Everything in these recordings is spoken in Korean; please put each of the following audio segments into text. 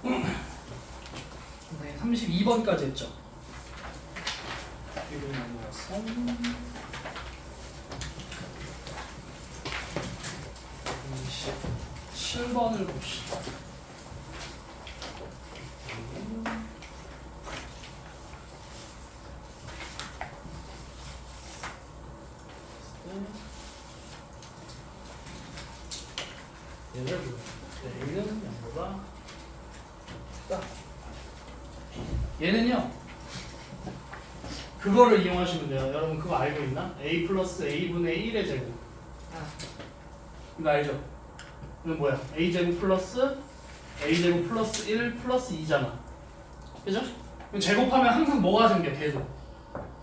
네, 32번까지 했죠. 그리고 넘어가서 27번을 봅시다. 얘를 A는 0보다 크다. 얘는요 그거를 이용하시면 돼요. 여러분 그거 알고 있나? A 플러스 A분의 1의 제곱. 이거 알죠? 이건 뭐야? A제곱 플러스 A제곱 플러스 1 플러스 2잖아. 그죠? 제곱하면 항상 뭐가 생겨? 계속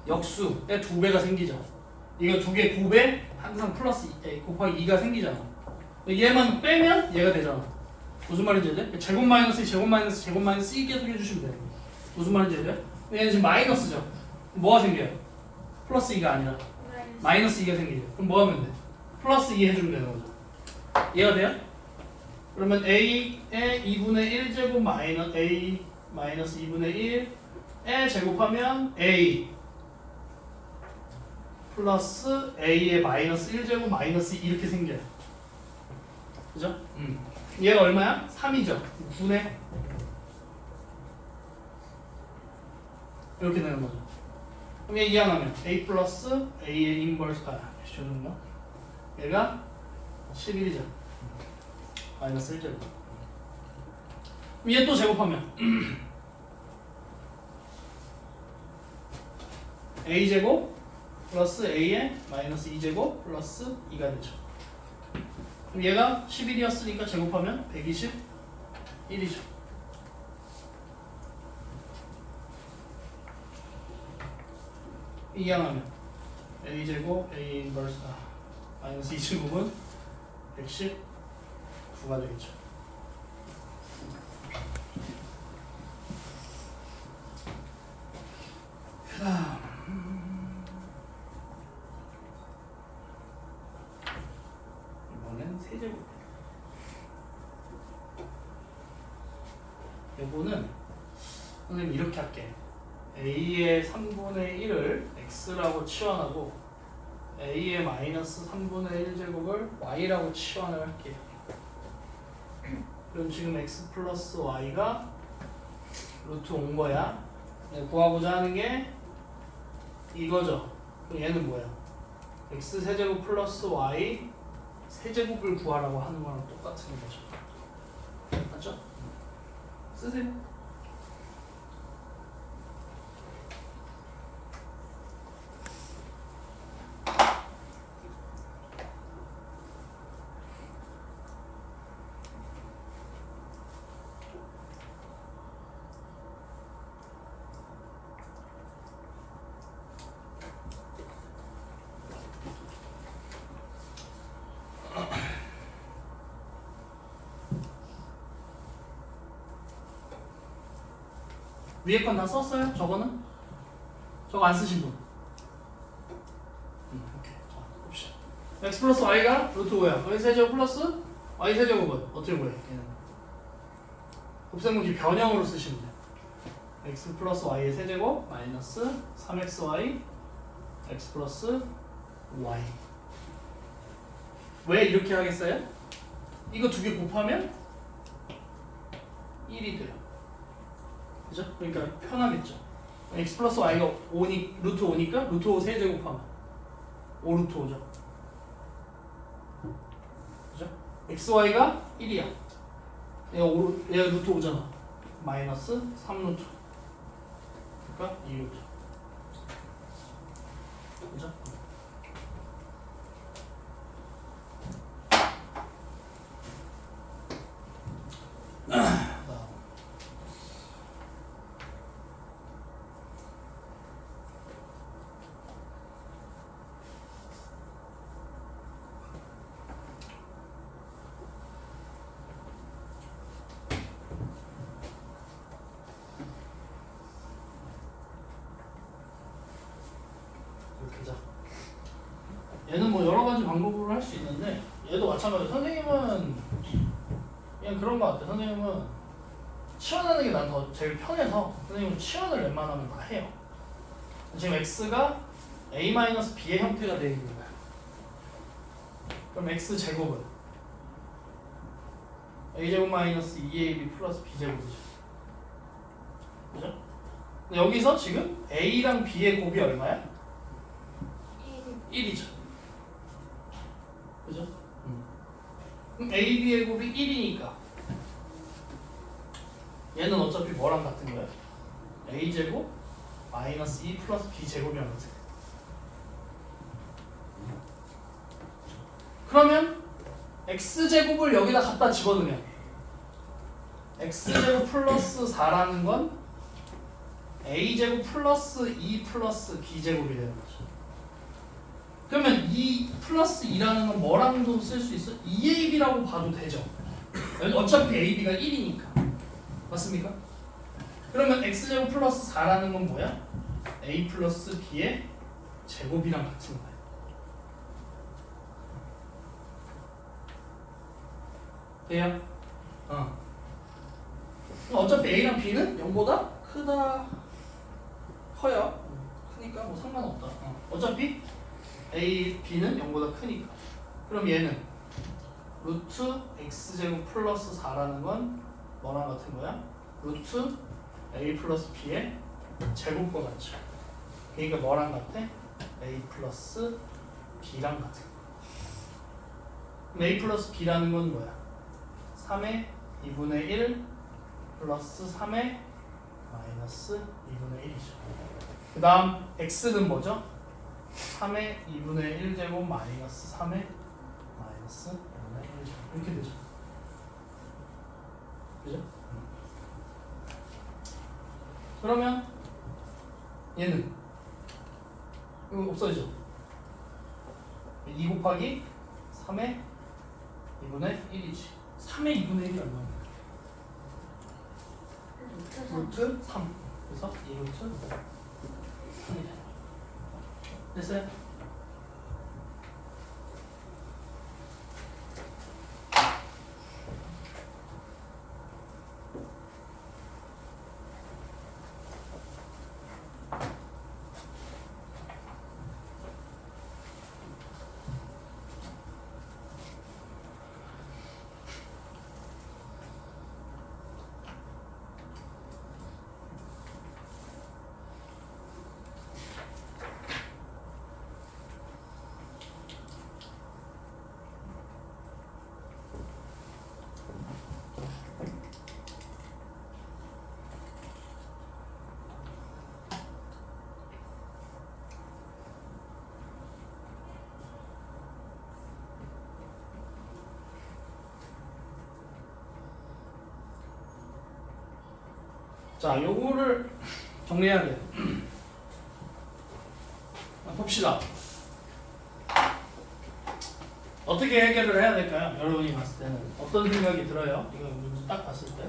역수의 2배가 생기죠. 이거 2개 곱에 항상 플러스 곱하기 2가 생기잖아. 얘만 빼면 얘가 되잖아. 무슨 말인지 알죠? 제곱 마이너스 제곱 마이너스 제곱 마이너스 2 계속 해주시면 돼요. 무슨 말인지 알죠? 얘는 지금 마이너스죠. 뭐가 생겨요? 플러스 2가 아니라 마이너스 2가 생기죠. 그럼 뭐 하면 돼? 플러스 2 해주면 되는 거죠. 이해가 돼요? 그러면 A의 2분의 1제곱 마이너스 A 마이너스 2분의 1에 제곱하면 A 플러스 A의 마이너스 1제곱 마이너스 2 이렇게 생겨요. 그죠? 얘가 얼마야? 3이죠. 9네. 이렇게 되는 거죠. 그럼 얘 이항하면 A 플러스 A의 인버스가 주는 얘가 11이죠. 마이너스 1제곱. 그럼 얘 또 제곱하면 A제곱 플러스 A의 마이너스 2제곱 플러스 2가 되죠. 그럼 얘가 11이었으니까 제곱하면 121이죠. 이항하면 A제곱 A 인버스 마이너스 2제곱은 119가 되겠죠. 그 다음 이번엔 세제곱. 요거는 선생님 이렇게 할게. A의 3분의 1을 X라고 치환하고 A의 마이너스 3분의 1제곱을 Y라고 치환을 할게요. 그럼 지금 X 플러스 Y가 루트 온 거야. 구하고자 하는 게 이거죠. 그럼 얘는 뭐야? X 세제곱 플러스 Y 세제곱을 구하라고 하는 거랑 똑같은 거죠. 맞죠? 쓰세요. 위에 건 다 썼어요? 저거는? 저거 안 쓰신 분? 오케이. 자, 봅시다. x 플러스 y가 루트 5야. y 세제곱 플러스 y 세제곱은 어떻게 구해? 얘는 곱셈공식 변형으로 쓰시면 돼. x 플러스 y의 세제곱 마이너스 3xy x 플러스 y. 왜 이렇게 하겠어요? 이거 두 개 곱하면 1이 돼요. 그죠? 그러니까 편하겠죠. x 플러스 y가 5니, 루트 5니까 루트 5 세제곱하면 5 루트 5죠. 그죠? xy가 1이야. 얘가 루트 5잖아. 마이너스 3 루트. 그러니까 2 루트. 그죠? 얘는 뭐 여러 가지 방법으로 할 수 있는데 얘도 마찬가지로 선생님은 그냥 그런 거 같아. 선생님은 치환하는 게 난 더 제일 편해서 선생님은 치환을 웬만하면 다 해요. 지금 x가 a-b의 형태가 되어 있는 거야. 그럼 x 제곱은 a제곱 마이너스 2ab 플러스 b제곱이죠. 그죠? 여기서 지금 a랑 b의 곱이 얼마야? 1이죠. 그죠? 그럼 a, b의 곱이 1이니까 얘는 어차피 뭐랑 같은 거야? a제곱 마이너스 2 플러스 b제곱이랑 같은 거야. 그러면 x제곱을 여기다 갖다 집어넣으면 x제곱 플러스 4라는 건 a제곱 플러스 2 플러스 b제곱이 되는 거죠. 그러면 2 플러스 2라는 건 뭐랑도 쓸 수 있어? 2ab라고 봐도 되죠. 어차피 ab가 1이니까. 맞습니까? 그러면 x제곱 플러스 4라는 건 뭐야? a 플러스 b의 제곱이랑 같은 거야. 돼요? 어차피 a랑 b는 0보다 크다 커요. 크니까 뭐 상관없다. 어차피 a, b는 0보다 크니까. 그럼 얘는 루트 x제곱 플러스 4라는 건 뭐랑 같은 거야? 루트 a 플러스 b의 제곱과 같죠. 그러니까 뭐랑 같아? a 플러스 b랑 같은 거. 그럼 a 플러스 b라는 건 뭐야? 3의 2분의 1 플러스 3의 마이너스 2분의 1이죠. 그 다음 x는 뭐죠? 3의 2분의 1제곱 마이너스 3의 마이너스 2분의 1제곱 이렇게 되죠. 그죠? 그러면 얘는 이거 없어지죠? 2 곱하기 3의 2분의 1이지. 3의 2분의 1이 얼마입니까? 루트 3. 그래서 2루트 3이 되는 거죠. 됐어요? 자, 요거를 정리해야 돼. 봅시다. 어떻게 해결을 해야 될까요? 여러분이 봤을 때는 어떤 생각이 들어요? 이거 문제 딱 봤을 때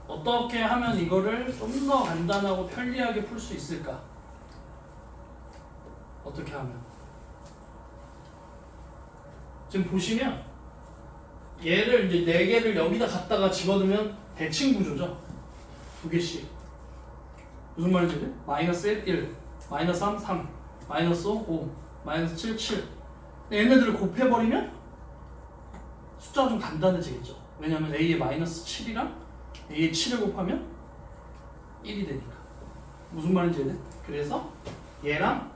어떻게 하면 이거를 좀 더 간단하고 편리하게 풀 수 있을까? 어떻게 하면? 지금 보시면 얘를 이제 4개를 여기다 갖다가 집어넣으면 대칭 구조죠. 2개씩. 무슨 말인지? 마이너스 1, 1, 마이너스 3, 3, 마이너스 5, 5, 마이너스 7, 7. 얘네들을 곱해버리면 숫자가 좀 간단해지겠죠. 왜냐하면 a의 마이너스 7이랑 a의 7을 곱하면 1이 되니까. 무슨 말인지 이해돼? 그래서 얘랑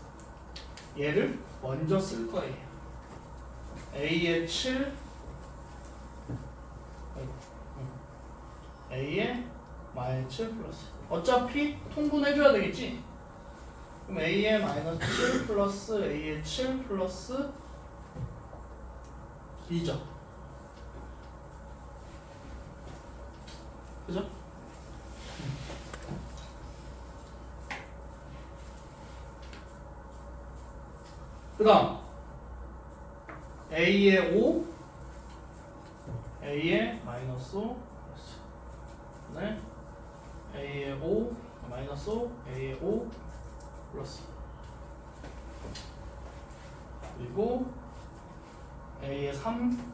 얘를 먼저 쓸 거예요. a의 7 a의 마이너스 7 플러스 어차피 통분해줘야 되겠지? 그럼 a의 마이너스 7 플러스 a의 7 플러스 2죠. 그죠? 그 다음 a의 5 a의 마이너스 5 네 a의 5 마이너스 5 a의 5 플러스 그리고 a의 3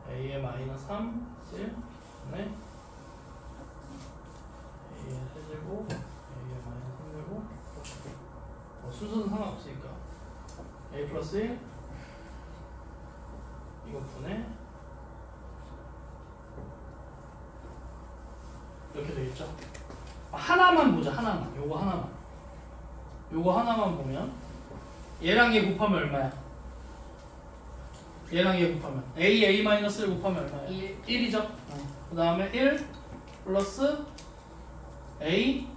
a의 마이너스 3 7 분의 A의 세제곱 A의 마이너스 3제곱 순서는 상관없으니까 A 플러스 1 이거 분의 이렇게 되겠죠? 하나만 보자. 하나만. 요거 하나만 보면 얘랑 얘 곱하면 얼마야? 얘랑 얘 곱하면 A-1 곱하면 얼마야? 1이죠? 그 다음에 1 플러스 A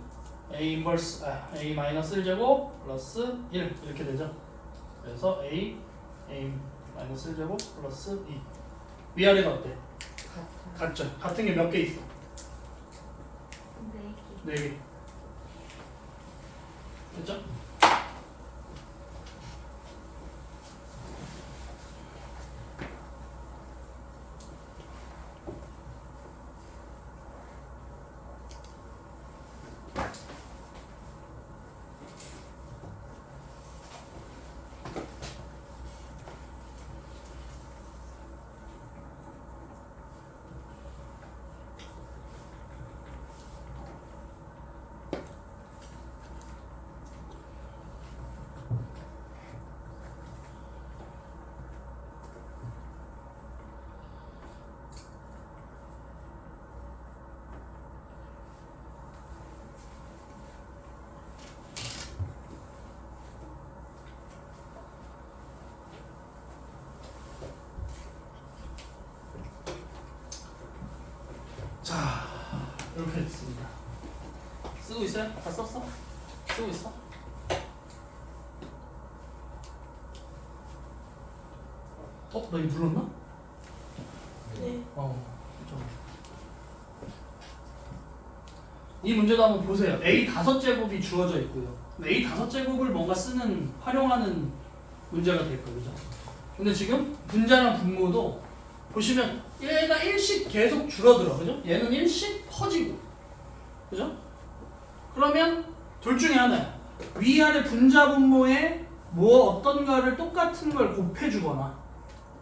인버스 A-1 제곱 플러스 1 이렇게 되죠? 그래서 A 1 제곱 플러스 2 위아래가 어때? 같죠? 같은 게 몇 개 있어? 4개. 됐죠? 자, 이렇게 됐습니다. 쓰고 있어요? 다 썼어? 쓰고 있어? 너 이거 눌렀나? 네. 좀. 이 문제도 한번 보세요. A 5제곱이 주어져 있고요. A 5제곱을 뭔가 활용하는 문제가 될 거예요. 그죠? 근데 지금 분자랑 분모도 보시면 얘가 1씩 계속 줄어들어. 그죠? 얘는 1씩 커지고. 그죠? 그러면 둘 중에 하나야. 위아래 분자 분모에 어떤가를 똑같은 걸 곱해주거나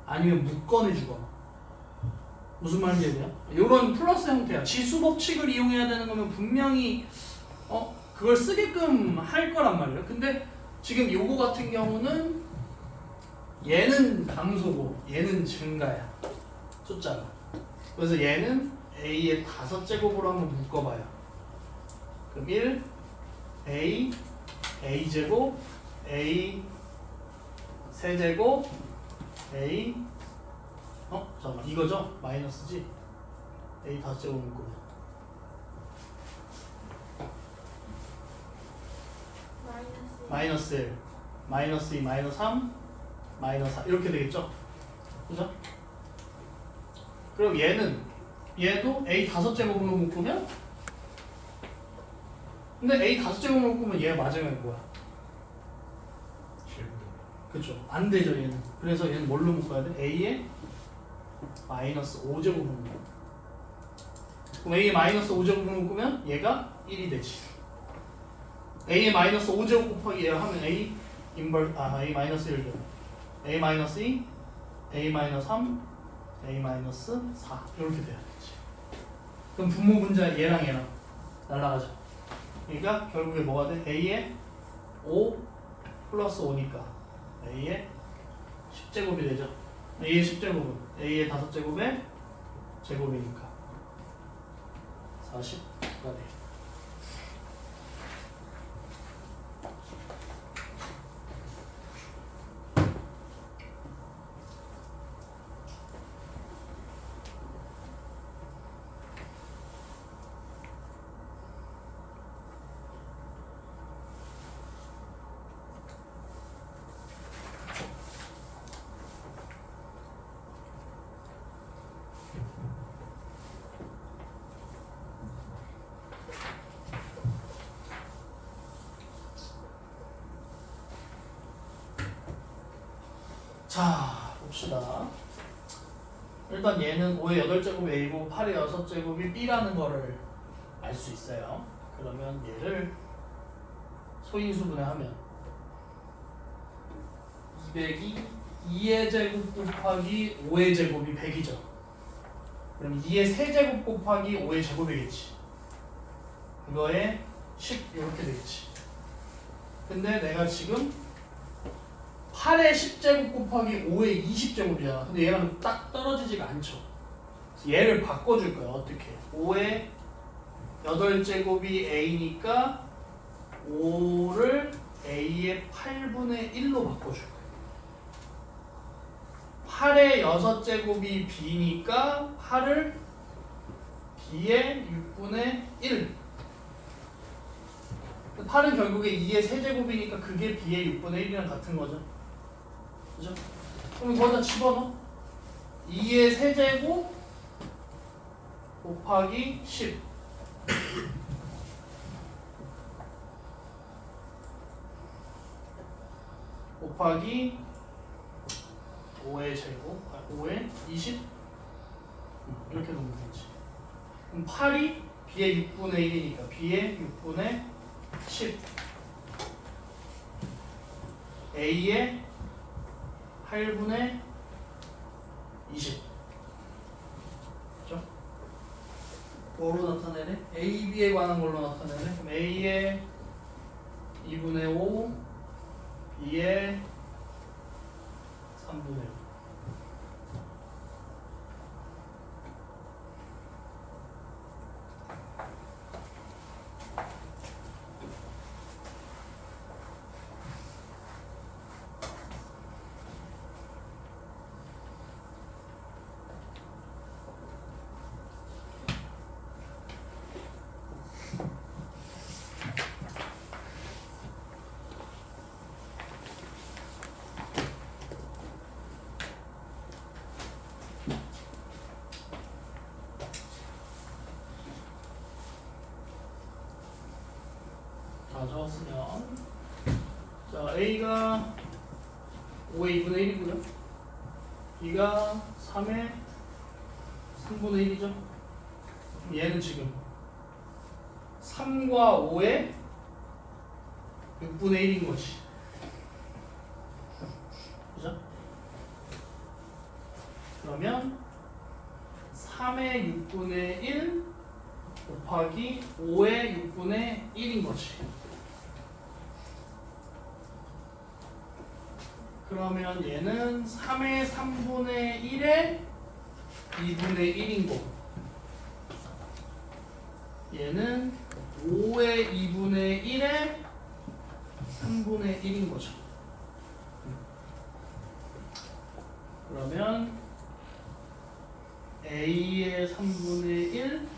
아니면 묶어내주거나. 무슨 말인지 알아요? 이런 플러스 형태야. 지수 법칙을 이용해야 되는 거면 분명히 그걸 쓰게끔 할 거란 말이에요. 근데 지금 요거 같은 경우는 얘는 감소고 얘는 증가야. 숫자가. 그래서 얘는 A의 5제곱으로 한번 묶어봐요. 그럼 1 A제곱 A 세제곱 A 잠깐만 이거죠? 마이너스지? A 5제곱 묶으면 마이너스 1 마이너스 2 마이너스 3 마이너스 4 이렇게 되겠죠? 그죠? 그럼 얘도 A 5제곱으로 묶으면 근데 A 5제곱으로 묶으면 얘 마지막에 뭐야? 그쵸? 안 되죠 얘는. 그래서 얘는 뭘로 묶어야 돼? A에 마이너스 5제곱으로 묶어. 그럼 A에 마이너스 5제곱으로 묶으면 얘가 1이 되지. A에 마이너스 5제곱 곱하기 얘 하면 A 마이너스 1 되고 A 마이너스 2 A 마이너스 3 A 마이너스 4 이렇게 돼야 되지. 그럼 분모 분자 얘랑 날라가죠. 그러니까 결국에 뭐가 돼? A에 5 플러스 5니까 A의 10제곱이 되죠. A의 10제곱은 A의 5제곱의 제곱이니까 40가 돼. 자, 봅시다. 일단 얘는 5의 8제곱이 A고 8의 6제곱이 B라는 거를 알 수 있어요. 그러면 얘를 소인수분해 하면 200이 2의 제곱 곱하기 5의 제곱이 100이죠. 그럼 2의 세제곱 곱하기 5의 제곱이겠지. 그거에 10 이렇게 되겠지. 근데 내가 지금 8의 10제곱 곱하기 5의 20제곱이잖아. 근데 얘랑 딱 떨어지지가 않죠. 그래서 얘를 바꿔줄 거야. 어떻게? 5의 8제곱이 a니까 5를 a의 8분의 1로 바꿔줄 거야. 8의 6제곱이 b니까 8을 b의 6분의 1. 8은 결국에 2의 세제곱이니까 그게 b의 6분의 1이랑 같은 거죠. 그죠? 그럼 거기다 집어넣어. 2의 세제곱 곱하기 10. 곱하기 5의 제곱, 5의 20? 이렇게 놓으면 되지. 그럼 8이 b의 6분의 1이니까 b의 6분의 10 a의 8분의 20. 그죠? 뭐로 나타내래? a, b에 관한 걸로 나타내래. 그럼 a의 2분의 5 b의 3분의 5. 다 적었으면 자 a가 5의 2분의 1이고요 b가 3의 3분의 1이죠. 얘는 지금 3과 5의 6분의 1인 거지. 그죠? 그러면 3의 6분의 1 곱하기 5의 6분의 1인 거지. 그러면 얘는 3의 3분의 1의 2분의 1인 거고 얘는 5의 2분의 1의 3분의 1인 거죠. 그러면 a의 3분의 1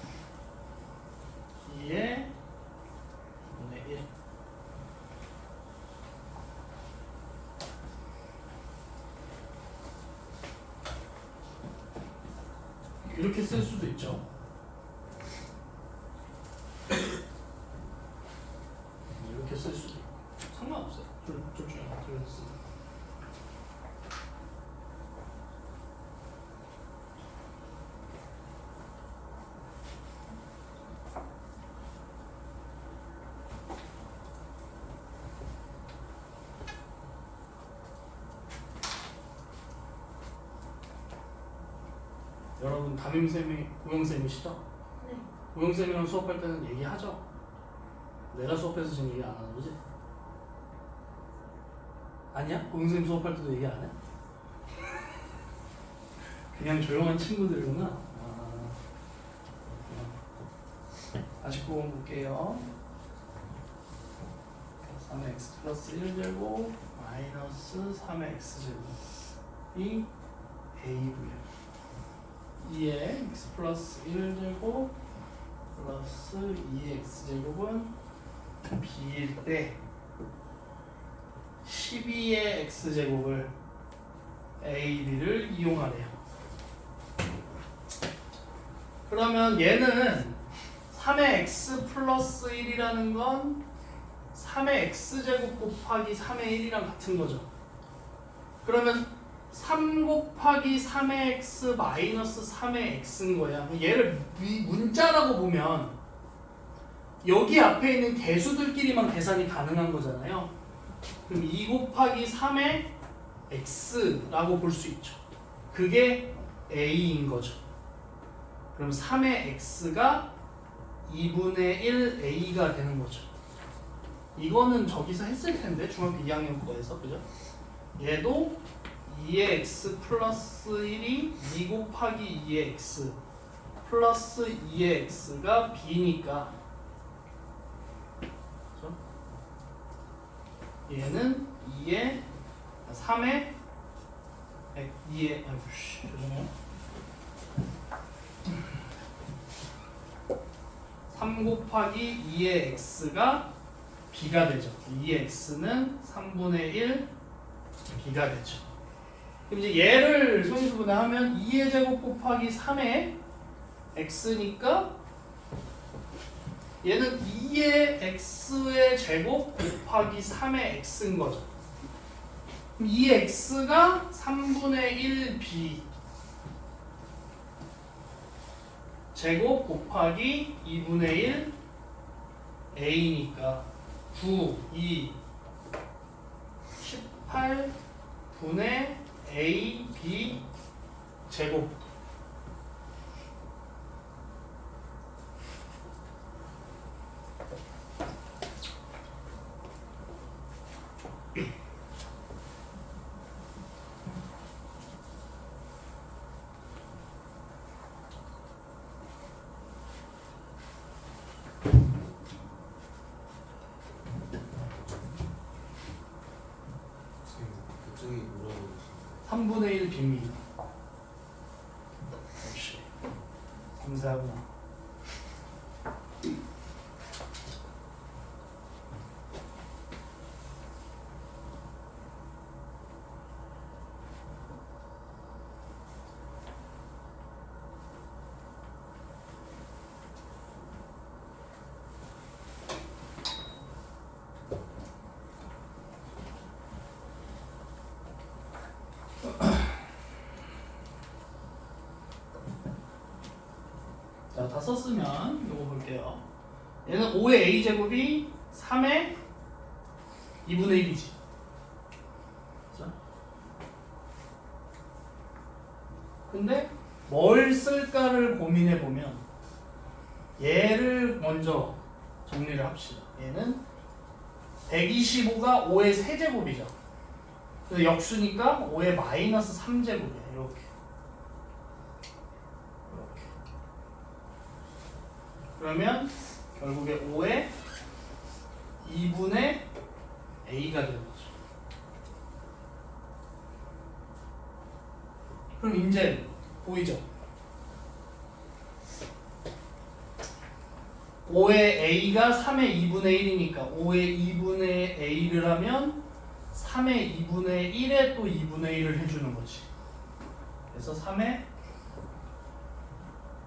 b의 2분의 1 이렇게 쓸 수도 있죠. 이렇게 쓸 수도 있고 상관없어요. 둘 중에 하나 쓰. 여러분 담임쌤이 고영쌤이시죠? 네. 고영쌤이랑 수업할 때는 얘기하죠? 내가 수업해서 지금 얘기 안 하는 거지? 아니야? 고영쌤 수업할 때도 얘기 안 해? 그냥 조용한 친구들이구나. 다시 구원 볼게요. 3x 플러스 1제곱 마이너스 3의 x제곱이 a고요. 2의 x 플러스 1제곱 플러스 2의 x제곱은 b일 때 12의 x제곱을 a, b를 이용하래요. 그러면 얘는 3의 x 플러스 1이라는 건 3의 x제곱 곱하기 3의 1이랑 같은 거죠. 그러면 3 곱하기 3의 x 마이너스 3의 x인 거야. 얘를 문자라고 보면 여기 앞에 있는 개수들끼리만 계산이 가능한 거잖아요. 그럼 2 곱하기 3의 x라고 볼 수 있죠. 그게 a인 거죠. 그럼 3의 x가 2분의 1 a가 되는 거죠. 이거는 저기서 했을 텐데 중학교 2학년 거에서 그죠? 얘도 2의 x 플러스 1이 2 곱하기 2의 x 플러스 2의 x가 b니까 그죠? 얘는 2의 3의 2의 죄송해요. 3 곱하기 2의 x가 b가 되죠. 2의 x는 3분의 1 b가 되죠. 그럼 이제 얘를 소인수분해하면 2의 제곱 곱하기 3의 x니까 얘는 2의 x의 제곱 곱하기 3의 x인 거죠. 그럼 2의 x가 3분의 1 b 제곱 곱하기 2분의 1 a니까 9, 2, 18분의 a, b 제곱 갑자기 뭐라고 그러시나요? 3분의 1 b입니다. 역시 감사하구나. 자, 다 썼으면 요거 볼게요. 얘는 5의 a제곱이 3의 2분의 1이지. 그죠? 근데 뭘 쓸까를 고민해 보면 얘를 먼저 정리를 합시다. 얘는 125가 5의 세제곱이죠. 그래서 역수니까 5의 마이너스 3제곱이야. 이렇게. 그러면 결국에 5의 2분의 a가 되는 거죠. 그럼 이제 보이죠? 5의 a가 3의 2분의 1이니까 5의 2분의 a를 하면 3의 2분의 1에 또 2분의 1을 해주는 거지. 그래서 3의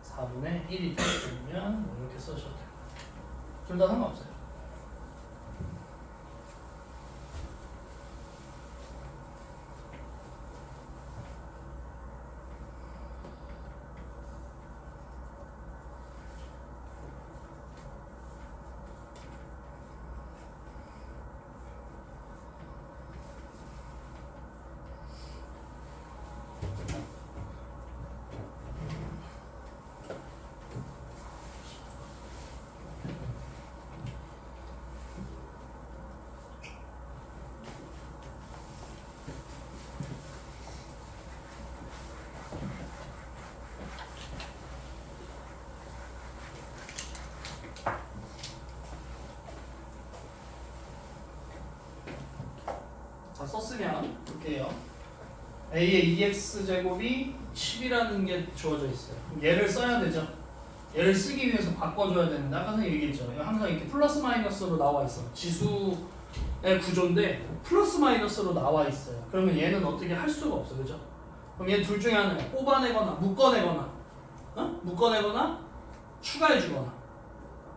4분의 1이 되면 뭐 이렇게 써주셔도 돼요. 둘 다 상관없어요. 자, 썼으면 볼게요. a의 2x제곱이 10이라는 게 주어져 있어요. 그럼 얘를 써야 되죠. 얘를 쓰기 위해서 바꿔줘야 되는데 아까 전에 얘기했죠. 항상 이렇게 플러스 마이너스로 나와 있어. 지수의 구조인데 플러스 마이너스로 나와 있어요. 그러면 얘는 어떻게 할 수가 없어. 그죠? 그럼 얘 둘 중에 하나야. 뽑아내거나 묶어내거나 묶어내거나 추가해주거나.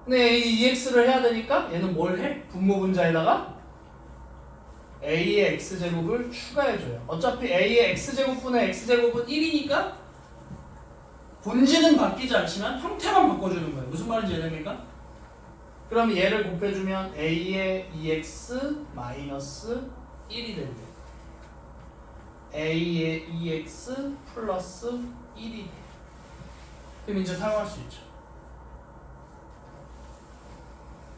근데 이 ex를 해야 되니까 얘는 뭘 해? 분모 분자에다가 a의 x제곱을 추가해줘요. 어차피 a의 x제곱분의 x제곱은 1이니까 본질은 바뀌지 않지만 형태만 바꿔주는 거예요. 무슨 말인지 이해됩니까? 그럼 얘를 곱해주면 a의 2x 마이너스 1이 된대요. a의 2x 플러스 1이 돼요. 그럼 이제 사용할 수 있죠.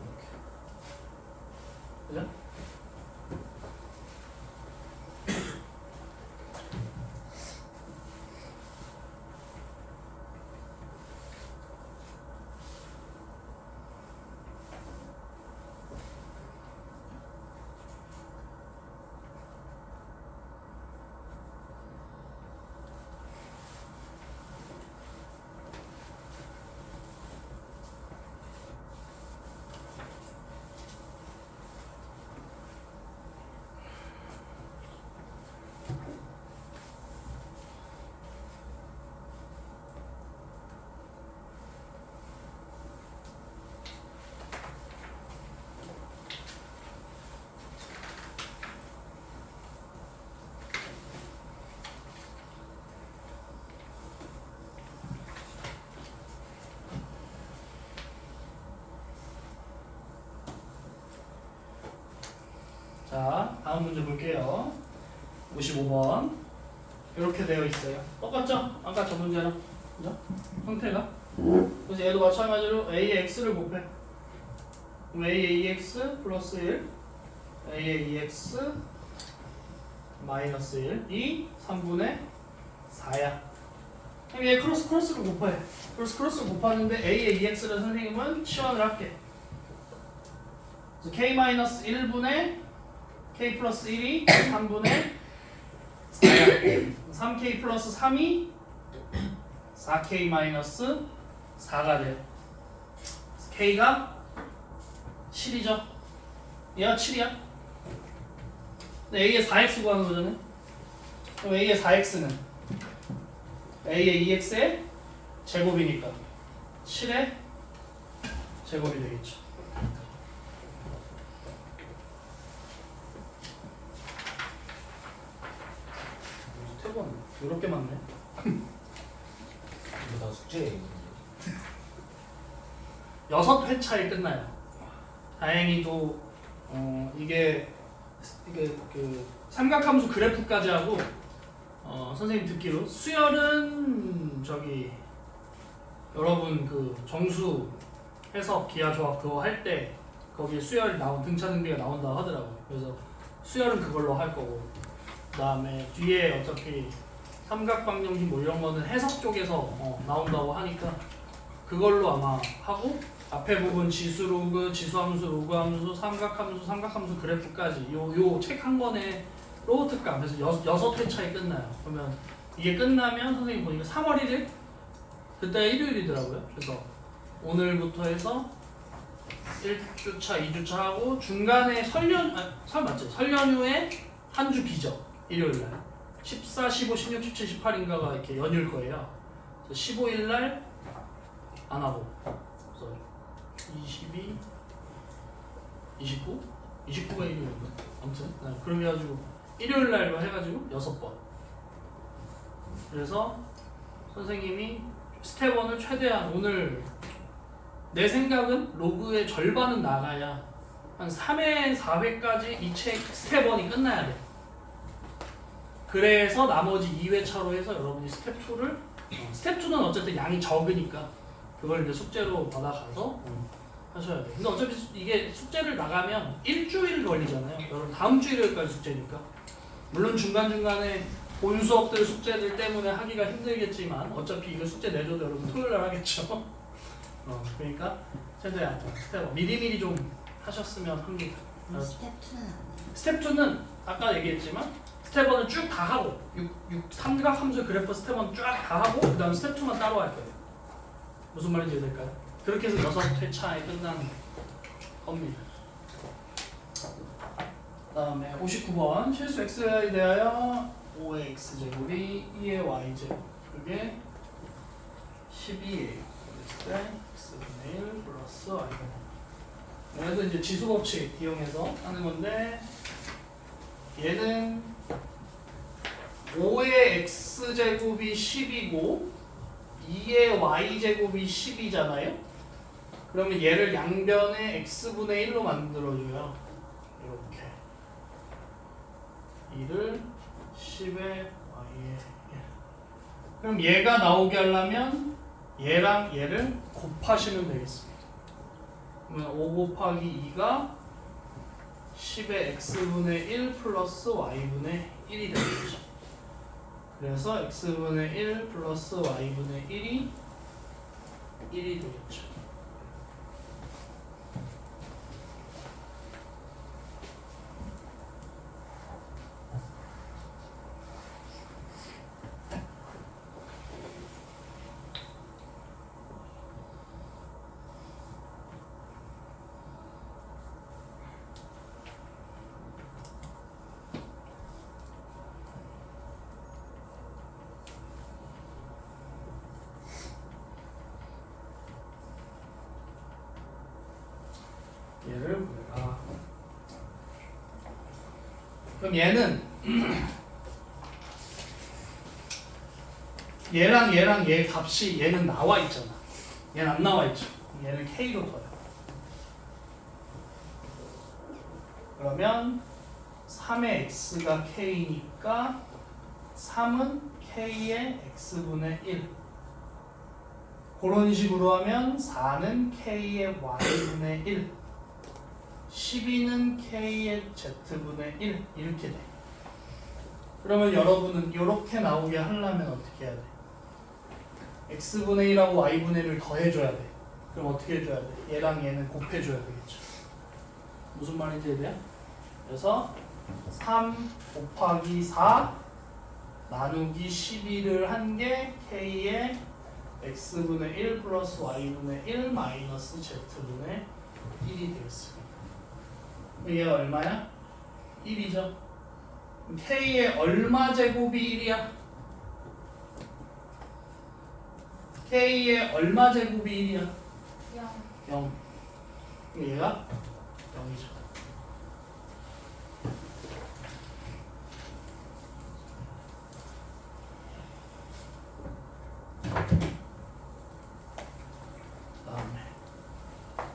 이렇게. 그죠? 자, 다음 문제 볼게요. 55번. 이렇게 되어 있어요. 똑같죠? 아까 저 문제랑. 그죠? 형태가. 그래서 얘도 마찬가지로 A의 X를 곱해. 그럼 A의 EX 플러스 1, A의 EX 마이너스 1, 이 3분의 4야. 그럼 얘 크로스를 곱해. 크로스를 곱하는데 A의 EX를 선생님은 치환을 할게. 그래서 K-1분의 K 플러스 1이 3분의 4야. 3K 플러스 3이 4K 마이너스 4가 돼. K가 7이죠. 얘가 7이야. 근데 A의 4X 구하는 거잖아요. 그럼 A의 4X는 A의 2X의 제곱이니까 7의 제곱이 되겠죠. 이렇게 많네. 이거 다 숙제예요. 6회차에 끝나요. 다행히도 이게 그 삼각함수 그래프까지 하고 선생님 듣기로 수열은 저기 여러분 그 정수 해석 기하 조합 그거 할 때 거기 수열 등차 등비가 나온다고 하더라고요. 그래서 수열은 그걸로 할 거고 그다음에 뒤에 어차피 삼각방정식 뭐 이런 거는 해석 쪽에서 나온다고 하니까 그걸로 아마 하고 앞에 부분 지수 로그, 지수함수, 로그함수, 삼각함수 그래프까지 요 책 한 권에 로우특강 그래서 6회차에 끝나요. 그러면 이게 끝나면 선생님 보니까 3월 1일 그때 일요일이더라고요. 그래서 오늘부터 해서 1주차, 2주차 하고 중간에 설 맞죠? 설 연휴에 한 주 비죠. 일요일날 14, 15, 16, 17, 18인가가 이렇게 연휴일 거예요. 그래서 15일날 안 하고 그래서 22, 29? 29가 일요일인가? 아무튼 네, 그렇게 해가지고 일요일날로 해가지고 6번. 그래서 선생님이 스텝 1을 최대한 오늘 내 생각은 로그의 절반은 나가야 한 3회, 4회까지 이 책 스텝 1이 끝나야 돼. 그래서 나머지 2회차로 해서 여러분이 스텝 2를 스텝 2는 어쨌든 양이 적으니까 그걸 이제 숙제로 받아가서 하셔야 돼요. 근데 어차피 이게 숙제를 나가면 일주일 걸리잖아요. 여러분 다음 주 일요일까지 숙제니까. 물론 중간중간에 본 수업들 숙제들 때문에 하기가 힘들겠지만 어차피 이거 숙제 내줘도 여러분 토요일날 하겠죠. 그러니까 최대한 스텝 미리미리 좀 하셨으면 합니다. 스텝 2는 안 돼. 스텝 2는 아까 얘기했지만 스텝 1은 쭉 다 하고 삼각함수 그래프 스텝 1 쫙 다 하고 그 다음 스텝 2만 따로 할 거예요. 무슨 말인지 이해될까요? 그렇게 해서 6회차에 끝나는 겁니다. 그 다음에 59번 실수 x에 대하여 5의 x제곱이 2의 y제곱 그게 12예요. 그랬을 때 x분의 1 플러스 y제곱 얘도 이제 지수법칙 이용해서 하는 건데 얘는 5의 x제곱이 10이고 2의 y제곱이 10이잖아요. 그러면 얘를 양변에 x분의 1로 만들어줘요. 이렇게 2를 10의 y에 1. 그럼 얘가 나오게 하려면 얘랑 얘를 곱하시면 되겠습니다. 그러면 5 곱하기 2가 10의 x분의 1 플러스 y분의 1이 되겠죠. 그래서 x분의 1 플러스 y분의 1이 되겠죠. 얘를 보내라. 그럼 얘는 얘랑 얘 값이 얘는 나와 있잖아. 얘는 안 나와 있죠. 얘를 k로 둬요. 그러면 3의 x가 k니까 3은 k의 x분의 1. 그런 식으로 하면 4는 k의 y분의 1. 12는 k의 z분의 1 이렇게 돼. 그러면 여러분은 이렇게 나오게 하려면 어떻게 해야 돼? x분의 1하고 y분의 1을 더해줘야 돼. 그럼 어떻게 해줘야 돼? 얘랑 얘는 곱해줘야 되겠죠. 무슨 말인지 이해돼요? 그래서 3 곱하기 4 나누기 12를 한 게 k의 x분의 1 플러스 y분의 1 마이너스 z분의 1이 되겠습니다. 얘가 얼마야? 1이죠. k의 얼마 제곱이 1이야? k의 얼마 제곱이 1이야? 0. 얘가 0이죠.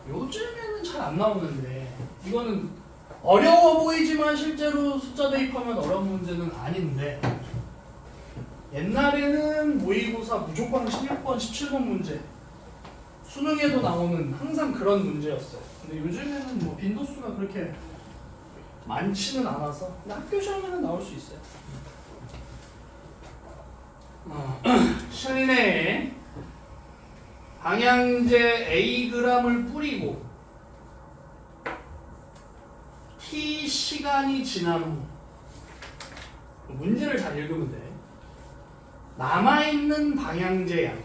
요즘에는 잘 안 나오는데 이거는 어려워 보이지만 실제로 숫자 대입하면 어려운 문제는 아닌데 옛날에는 모의고사 무조건 16번, 17번 문제 수능에도 나오는 항상 그런 문제였어요. 근데 요즘에는 뭐 빈도수가 그렇게 많지는 않아서 근데 학교 시험에는 나올 수 있어요. 실내에 방향제 Ag을 뿌리고 T 시간이 지난 후 문제를 잘 읽으면 돼. 남아있는 방향제 양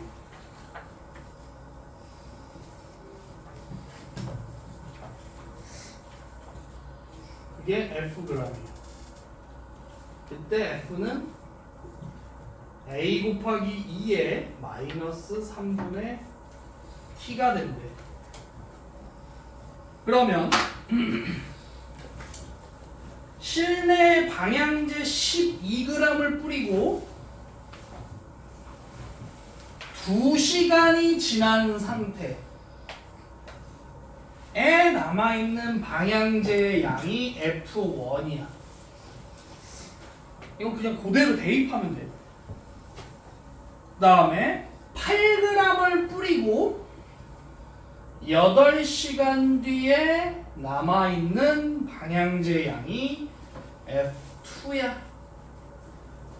그게 Fg이에요. 그때 F는 A 곱하기 2의 마이너스 3분의 T가 된대. 그러면 실내 방향제 12g을 뿌리고 2시간이 지난 상태에 남아있는 방향제의 양이 F1이야. 이건 그냥 그대로 대입하면 돼. 그 다음에 8g을 뿌리고 8시간 뒤에 남아있는 방향제 양이 F2야.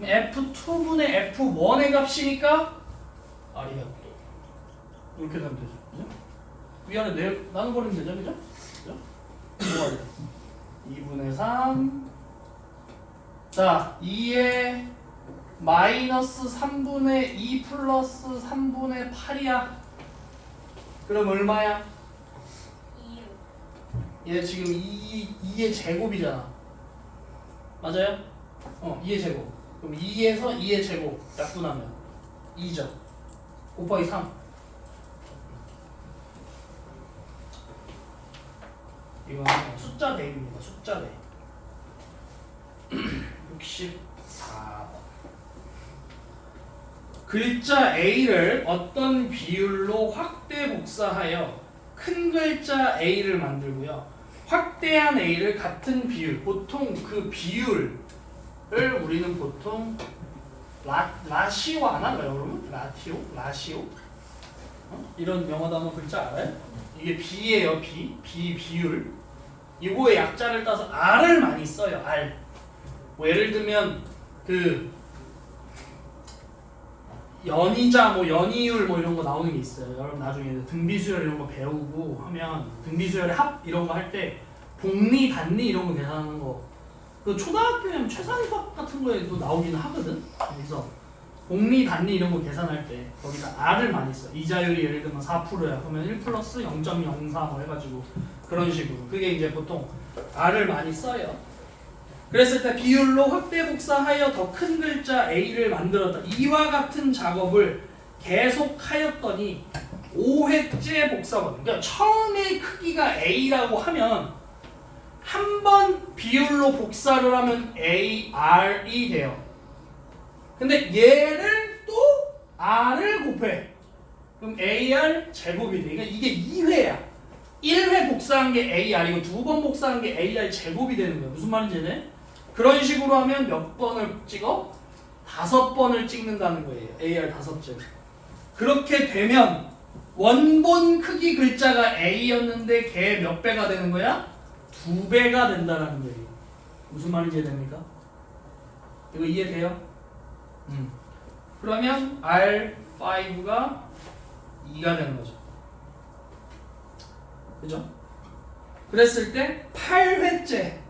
F2분의 F1의 값이니까 R이야. 이렇게 되면 되죠. 그죠? 위아래 나눠버리면 되죠. 그죠? 그죠? 뭐가 돼? 2분의 3 자, 2에 마이너스 3분의 2 플러스 3분의 8이야. 그럼 얼마야? 2. 얘 지금 2의 제곱이잖아. 맞아요? 2의 제곱. 그럼 2에서 2의 제곱 약분하면 2죠. 곱하기 3. 이건 숫자 대입입니다. 숫자 대입. 64번. 글자 A를 어떤 비율로 확대 복사하여 큰 글자 A를 만들고요. 확대한 A를 같은 비율, 보통 그 비율을 우리는 보통 라시오 안 하나요, 여러분? 라시오? 이런 영어 단어 글자 알아요? 이게 B예요. 비율. 이거의 약자를 따서 R을 많이 써요. R. 뭐 예를 들면 그 연이자 뭐 연이율 뭐 이런 거 나오는 게 있어요. 여러분 나중에 등비수열 이런 거 배우고 하면 등비수열의 합 이런 거 할 때 복리 단리 이런 거 계산하는 거 그 초등학교에 최상위법 같은 거에도 나오긴 하거든. 그래서 복리 단리 이런 거 계산할 때 거기다 R을 많이 써. 이자율이 예를 들면 4%야. 그러면 1 플러스 0.04 뭐 해가지고 그런 식으로 그게 이제 보통 R을 많이 써요. 그랬을 때 비율로 확대 복사하여 더 큰 글자 A를 만들었다. 이와 같은 작업을 계속하였더니 5회째 복사본. 그러니까 처음에 크기가 A라고 하면 한 번 비율로 복사를 하면 AR이 돼요. 근데 얘를 또 R을 곱해. 그럼 AR 제곱이 돼. 그러니까 이게 2회야. 1회 복사한 게 AR이고 2번 복사한 게 AR 제곱이 되는 거야. 무슨 말인지 네? 그런 식으로 하면 몇 번을 찍어? 5번을 찍는다는 거예요. AR 5째. 그렇게 되면 원본 크기 글자가 A였는데 걔 몇 배가 되는 거야? 2배가 된다는 거예요. 무슨 말인지 이해됩니까? 이거 이해돼요? 그러면 R5가 2가 되는 거죠. 그죠? 그랬을 때 8회째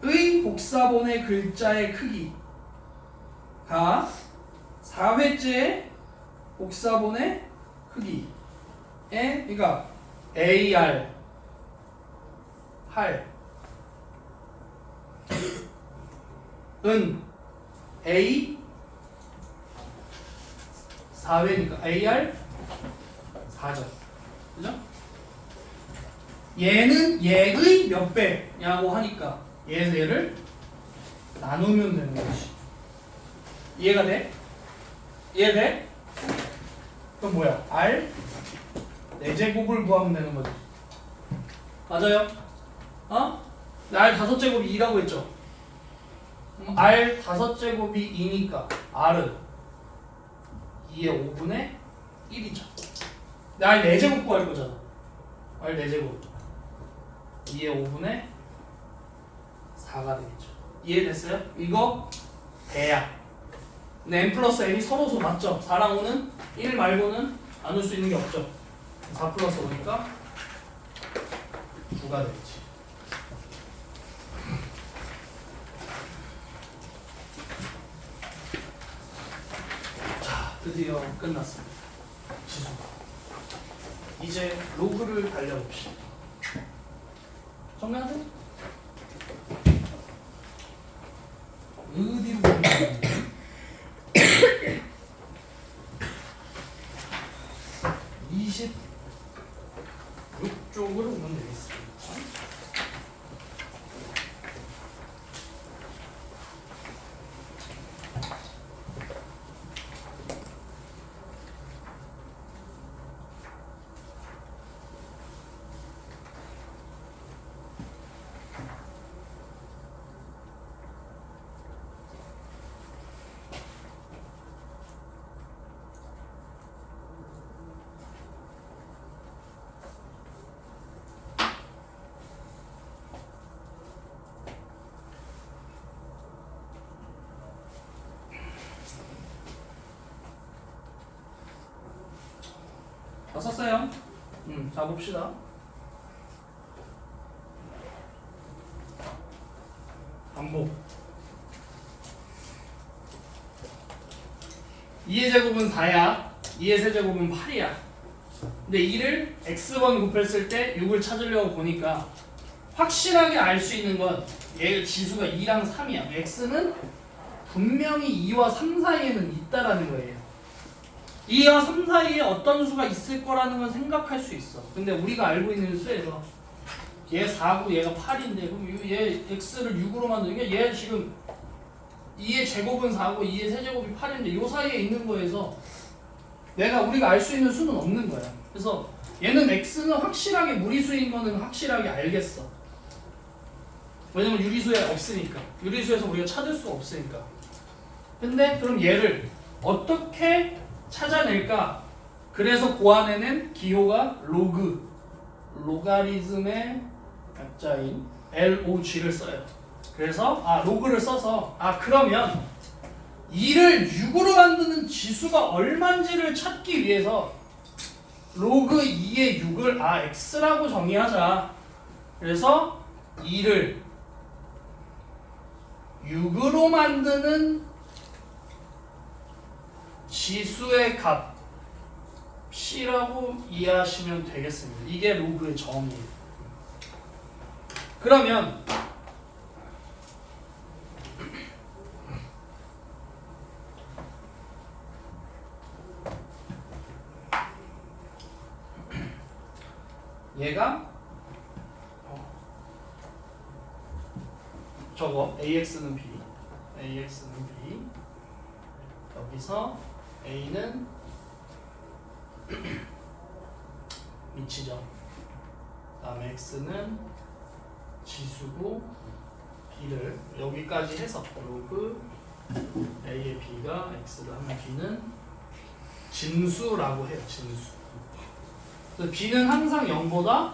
의 복사본의 글자의 크기가 4회째 복사본의 크기에 그러니까 AR 8은 A 4회니까 AR 4죠. 그죠? 얘는 얘의 몇 배냐고 하니까 얘를 나누면 되는 거지. 이해가 돼? 이해돼? 그럼 뭐야? R 4제곱을 구하면 되는 거지. 맞아요? R 5제곱이 2라고 했죠? R 5제곱이 2니까 R은 2의 5분의 1이죠. R 4제곱 구할 거잖아. R 4제곱 2의 5분의 4가 되겠죠. 이해됐어요? 이거 배야. 근데 n 플러스 n이 서로서 맞죠? 4랑 5는 1 말고는 나눌 수 있는 게 없죠. 4 플러스 5니까 9가 되겠지. 자, 드디어 끝났습니다. 지수. 이제 로그를 달려봅시다. 정리하세요. 어디로 가면 26쪽으로 오면 되겠습니다. 다 썼어요? 자 봅시다. 반복. 2의 제곱은 4야. 2의 세제곱은 8이야. 근데 2를 x번 곱했을 때 6을 찾으려고 보니까 확실하게 알 수 있는 건 얘 지수가 2랑 3이야. x는 분명히 2와 3 사이에는 있다라는 거예요. 2와 3 사이에 어떤 수가 있을 거라는 건 생각할 수 있어. 근데 우리가 알고 있는 수에서 얘 4고 얘가 8인데 그럼 얘 x를 6으로 만드니까 얘 지금 2의 제곱은 4고 2의 세제곱이 8인데 요 사이에 있는 거에서 우리가 알 수 있는 수는 없는 거야. 그래서 얘는 x는 확실하게 무리수인 거는 확실하게 알겠어. 왜냐면 유리수에 없으니까. 유리수에서 우리가 찾을 수가 없으니까. 근데 그럼 얘를 어떻게 찾아낼까? 그래서 그 안에는 기호가 로가리즘의 약자인 LOG를 써요. 그래서 로그를 써서 그러면 2를 6으로 만드는 지수가 얼마인지를 찾기 위해서 로그 2의 6을 x라고 정의하자. 그래서 2를 6으로 만드는 지수의 값 C라고 이해하시면 되겠습니다. 이게 로그의 정의예요. 그러면 얘가 저거 AX는 B, 여기서 A는 미치죠. 다음에 X는 지수고 B를 여기까지 해서 로그 A의 B가 X를 하면 B는 진수라고 해요. 진수. 그래서 B는 항상 0보다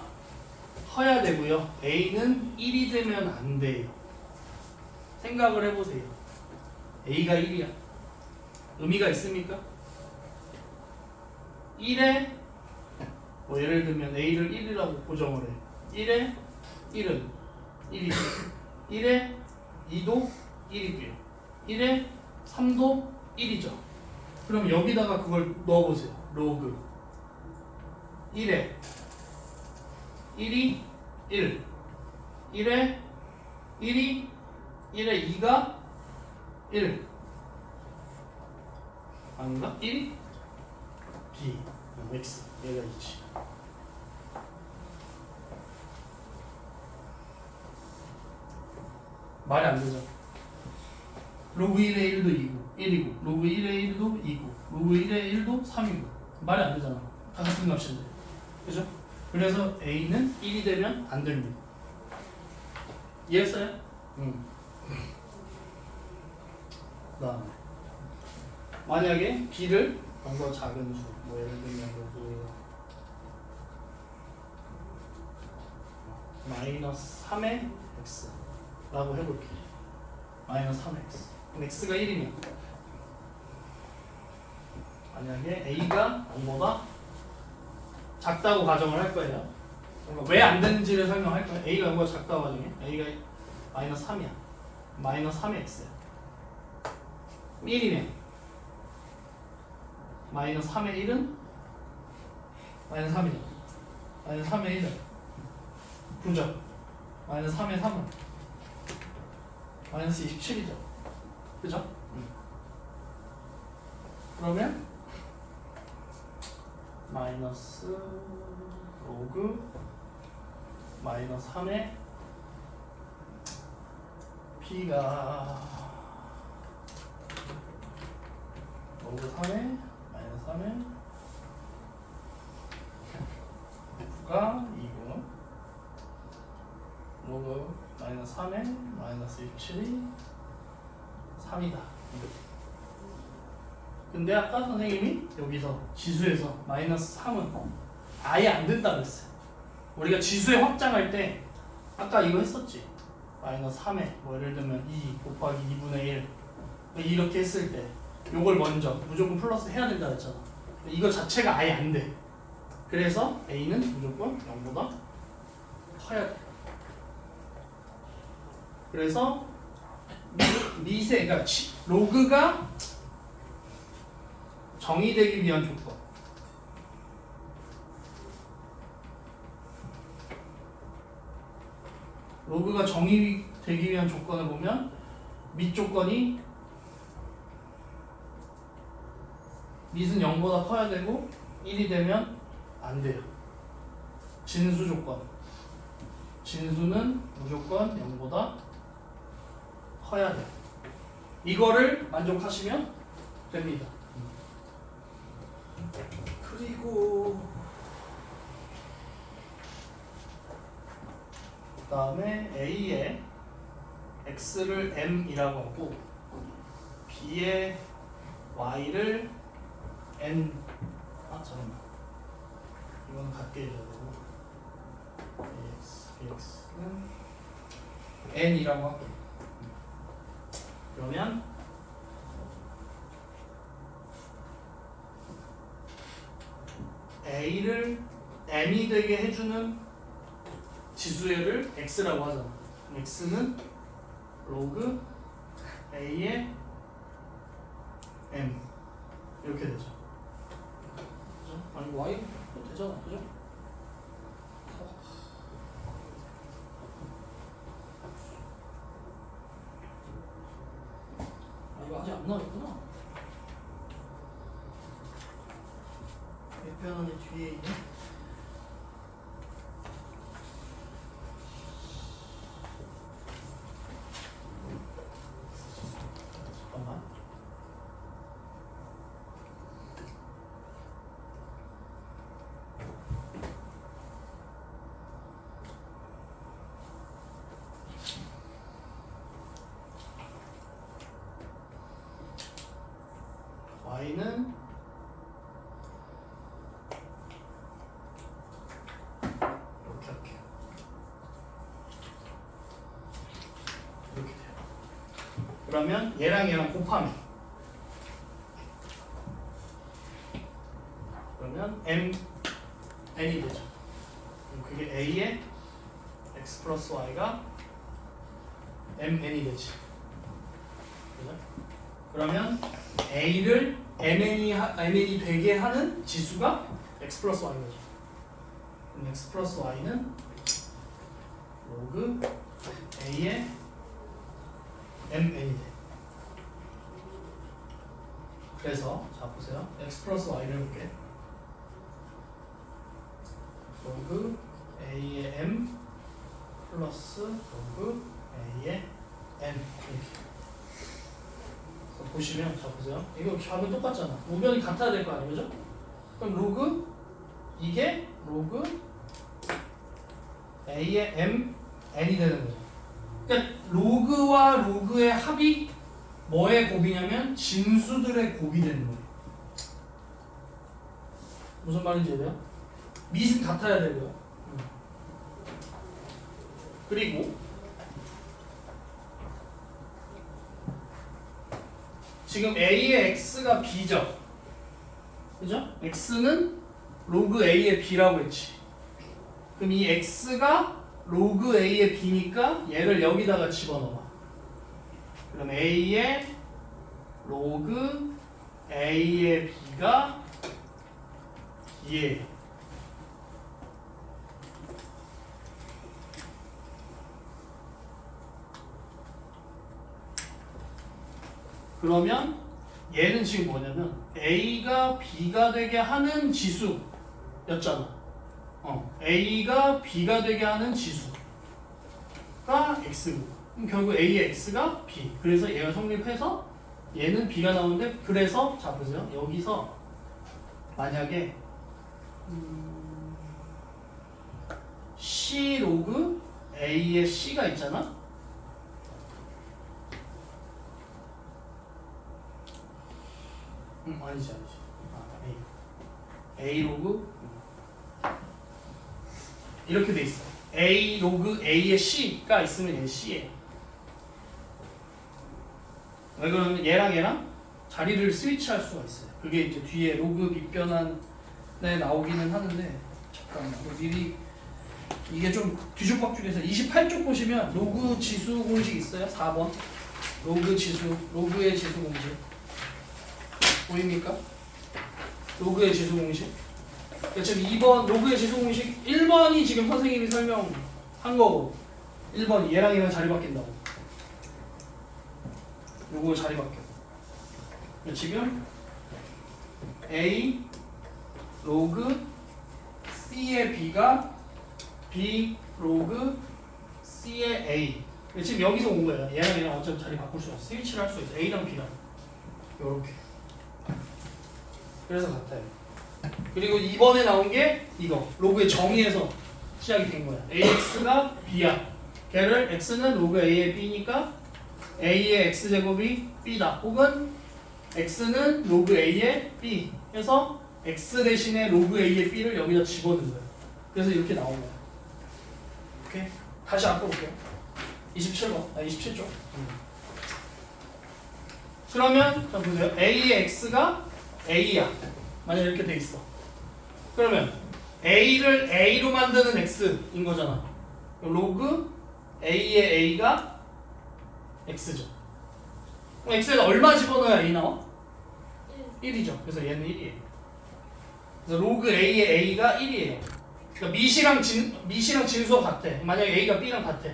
커야 되고요. A는 1이 되면 안 돼요. 생각을 해보세요. A가 1이야. 의미가 있습니까? 1에 뭐 예를 들면 A를 1이라고 고정을 해. 1에 1은 1이죠. 1에 2도 1이고요. 1에 3도 1이죠. 그럼 여기다가 그걸 넣어보세요. 로그 1에 1이 1 1에 1이 1에 2가 1 아닌가? 1이 B X 얘가 2지. 말이 안 되죠. 로그 1의 1도 2고 1이고 로그 1의 1도 2고 로그 1의 1도 3이고 말이 안 되잖아. 다 같은 값인데. 그죠? 그래서 A는 1이 되면 안 됩니다. 이해했어요? 그다음에 만약에 B를 좀 더 작은 수, 뭐 예를 들면 로그 마이너스 3의 X라고 해볼게요. 마이너스 3의 X. 그럼 X가 1이면 만약에 A가 0보다 작다고 가정을 할 거예요. 왜 안 되는지를 설명할 거예요. A가 0보다 작다고 가정해. A가 마이너스 3이야. 마이너스 3의 X야. 1이면 마이너스 3의 1은 마이너스 3이죠. 마이너스 3의 1은 9죠. 마이너스 3의 3은 마이너스 27이죠. 그죠? 그러면 마이너스 로그 마이너스 3의 B가 로그 3의 마이너스 3의 9가 2고 로그 마이너스 3의 마이너스 27이 3이다. 근데 아까 선생님이 여기서 지수에서 마이너스 3은 아예 안 된다고 했어요. 우리가 지수에 확장할 때 아까 이거 했었지. 마이너스 3에 뭐 예를 들면 2 곱하기 2분의 1 이렇게 했을 때 요걸 먼저 무조건 플러스 해야 된다 했잖아. 이거 자체가 아예 안 돼. 그래서 A는 무조건 0보다 커야 돼. 그래서 미세, 그러니까 로그가 정의되기 위한 조건. 로그가 정의되기 위한 조건을 보면 밑 조건이 밑은 0보다 커야 되고 1이 되면 안 돼요. 진수 조건. 진수는 무조건 0보다 커야 돼. 이거를 만족하시면 됩니다. 그리고 그 다음에 A에 X를 M이라고 하고 B에 Y를 N 잠깐만. 이건 같게 해줘야 되고 ax, bx는 n이라고 할게. 그러면 a를 m이 되게 해주는 지수를 x라고 하잖아. x는 로그 a의 m 이렇게 되죠. 그죠? 아니 y 되잖아, 그죠? 아 이거 아직 안 나왔구나. 몇변 안에 뒤에 있네. 잠깐만. y는 이렇게 할게요. 이렇게 돼요. 그러면 얘랑 곱하면 그러면 n이 되죠. 그럼 그게 a의 x 플러스 y가 mn이 되지. 그죠? 그러면 a를 mn이 되게 하는 지수가 x 플러스 y인 거죠. 그럼 x 플러스 y는 로그 a의 mn이 돼. 그래서 자 보세요. x 플러스 y를 해볼게. 로그 a의 m 플러스 로그 a의 n 이렇게. 보시면 자 보세요. 이거 좌변 똑같잖아. 우변이 같아야 될 거 아니에요, 그죠? 그럼 로그 이게 로그 a의 m n이 되는 거죠. 그러니까 로그와 로그의 합이 뭐의 곱이냐면 진수들의 곱이 되는 거예요. 무슨 말인지 이해돼요? 밑은 같아야 되고요. 그리고 지금 a의 x가 b죠. 그죠? x는 로그 a의 b라고 했지. 그럼 이 x가 로그 a의 b니까 얘를 여기다가 집어넣어. 그럼 a의 로그 a의 b가 얘. 그러면 얘는 지금 뭐냐면 a가 b가 되게 하는 지수였잖아. a가 b가 되게 하는 지수가 x고, 그럼 결국 a의 x가 b. 그래서 얘가 성립해서 얘는 b가 나오는데, 그래서 자 보세요. 여기서 만약에 c 로그 a의 c가 있잖아. 아니지. A 로그 이렇게 돼 있어. A 로그 A의 C가 있으면 얘 C예요. 왜 그러면 얘랑 자리를 스위치할 수가 있어요. 그게 이제 뒤에 로그 밑변환에 나오기는 하는데, 잠깐만 미리 이게 좀 뒤죽박죽해서 28쪽 보시면 로그 지수 공식 있어요. 4번 로그 지수, 로그의 지수 공식 보입니까? 로그의 지수 공식. 지금 2번 로그의 지수 공식 1번이 지금 선생님이 설명한 거고, 1번이 얘랑 자리 바뀐다고. 요거 자리 바뀌어. 지금 A 로그 C의 B가 B 로그 C의 A. 지금 여기서 온 거예요. 얘랑 어차피 자리 바꿀 수 있어. 스위치를 할 수 있어. A랑 B랑 요렇게. 그래서 같아요. 그리고 2번에 나온 게 이거 로그의 정의에서 시작이 된 거야. AX가 B야. 걔를 X는 로그 A의 B니까 A의 X제곱이 B다. 혹은 X는 로그 A의 B 해서 x 대신에 로그 a의 b를 여기다 집어넣은 거예요. 그래서 이렇게 나온 거예요. 오케이? 다시 앞으로 볼게요. 27번, 27쪽. 그러면 자 보세요. a의 x가 a야. 만약 이렇게 돼 있어. 그러면 a를 a로 만드는 x인 거잖아. 로그 a의 a가 x죠. 그럼 x에다 얼마 집어넣어야 a 나와? 1이죠. 그래서 얘는 1이에요. 그래서 로그 a의 a가 1이에요. 그러니까 미시랑 진수가 같아. 만약에 a가 b랑 같아.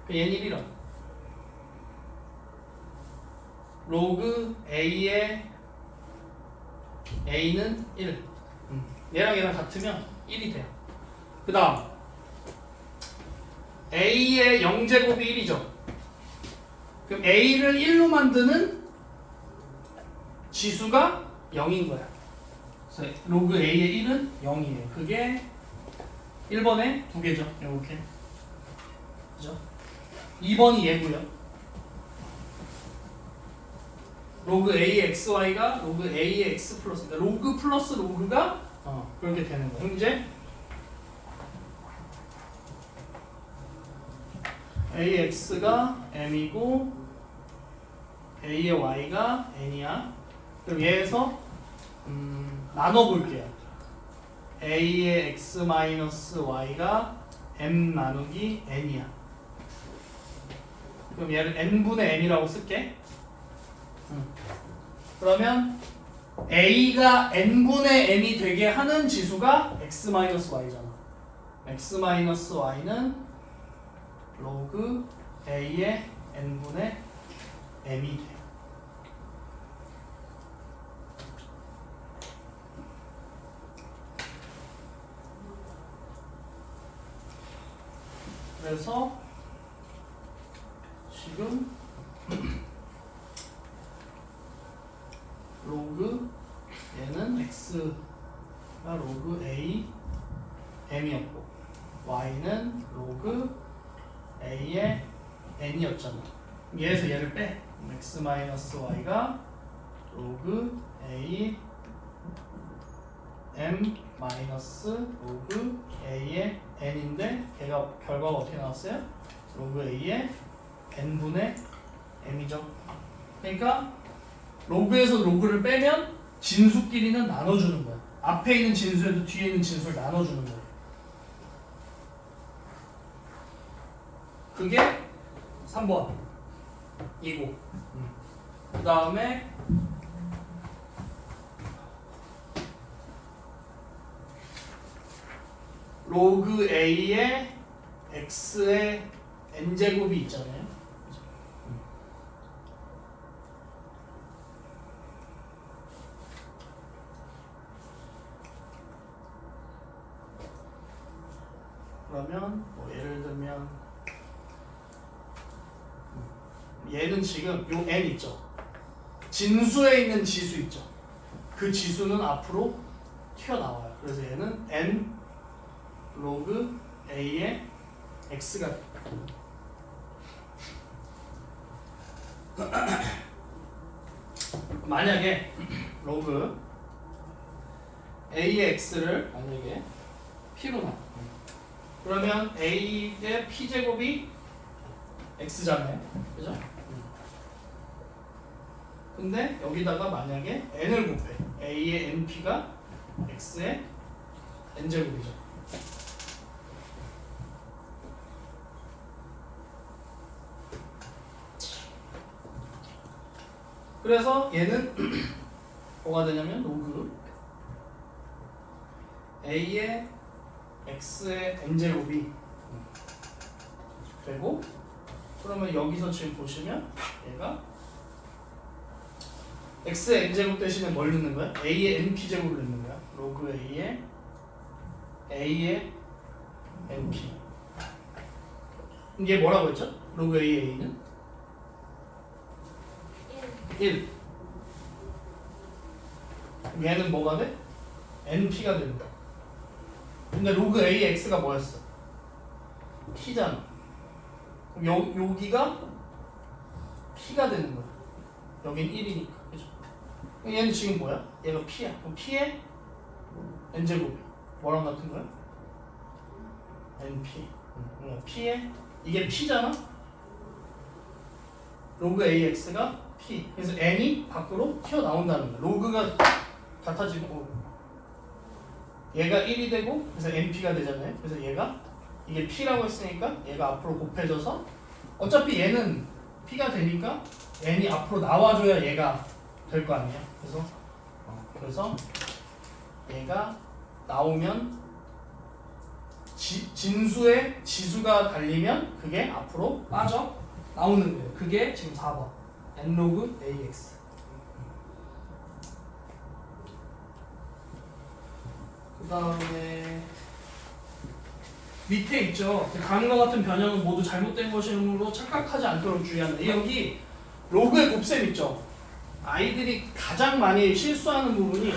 그럼 얘는 1이라. 로그 a의 a는 1. 얘랑 같으면 1이 돼요. 그 다음 a의 0제곱이 1이죠. 그럼 a를 1로 만드는 지수가 0인 거야. 그래서 로그 a의 1은 0이에요. 그게 1번에 두 개죠. 이렇게. 그죠? 2번이 얘고요. 로그 a의 xy가 로그 a의 x 플러스, 그러니까 로그 플러스 로그가 그렇게 되는 거예요. 그럼 이제 a의 x가 m이고 a의 y가 n이야. 그럼 얘에서 나눠볼게요. a의 x 마이너스 y가 m 나누기 n이야. 그럼 얘를 n분의 m이라고 쓸게. 그러면 a가 n분의 m이 되게 하는 지수가 x 마이너스 y잖아. x 마이너스 y는 로그 a의 n분의 m이 돼. 그래서 지금 로그 얘는 x가 로그 a m이었고 y는 로그 a의 n이었잖아. 얘에서 얘를 빼. x 마이너스 y가 로그 a m 마이너스 로그 a의 n인데 걔가 결과가 어떻게 나왔어요? 로그 a의 n분의 m이죠. 그러니까 로그에서 로그를 빼면 진수끼리는 나눠주는 거야. 앞에 있는 진수에도 뒤에 있는 진수를 나눠주는 거야. 그게 3번 이고. 그 다음에 로그 a의 x의 n제곱이 있잖아요. 그러면 뭐 예를 들면 얘는 지금 요 n 있죠. 진수에 있는 지수 있죠. 그 지수는 앞으로 튀어나와요. 그래서 얘는 n 로그 a의 x가 돼. 만약에 로그 a의 x를 만약에 p로 놔. 그러면 a의 p제곱이 x잖아요. 그죠? 근데 여기다가 만약에 n을 곱해. a의 np가 x의 n제곱이죠. 그래서 얘는 뭐가 되냐면 로그 a의 x의 n제곱이 되고, 그러면 여기서 지금 보시면 얘가 x의 n제곱 대신에 뭘 넣는 거야? a의 np제곱을 넣는 거야. 로그 a의 np. 얘 뭐라고 했죠? 로그 a는 1. 얘는 뭐가 돼? np가 되는 거야. 근데 로그 a의 x가 뭐였어? p잖아. 그럼 여기가 p가 되는 거야. 여긴 1이니까. 그죠? 얘는 지금 뭐야? 얘가 p야. 그럼 p의 n제곱이 뭐랑 같은 거야? np. p에 이게 p잖아. 로그 ax가 p. 그래서 n이 밖으로 튀어나온다는 거야. 로그가 같아지고 얘가 1이 되고 그래서 np가 되잖아요. 그래서 얘가 이게 p라고 했으니까 얘가 앞으로 곱해져서 어차피 얘는 p가 되니까 n이 앞으로 나와줘야 얘가 될 거 아니야. 그래서 얘가 나오면 진수에 지수가 달리면 그게 앞으로 빠져 나오는 거예요. 그게 지금 4번 n로그 ax. 그 다음에 밑에 있죠. 다음과 같은 변형은 모두 잘못된 것이므로 착각하지 않도록 주의한다. 여기 로그의 곱셈 있죠. 아이들이 가장 많이 실수하는 부분이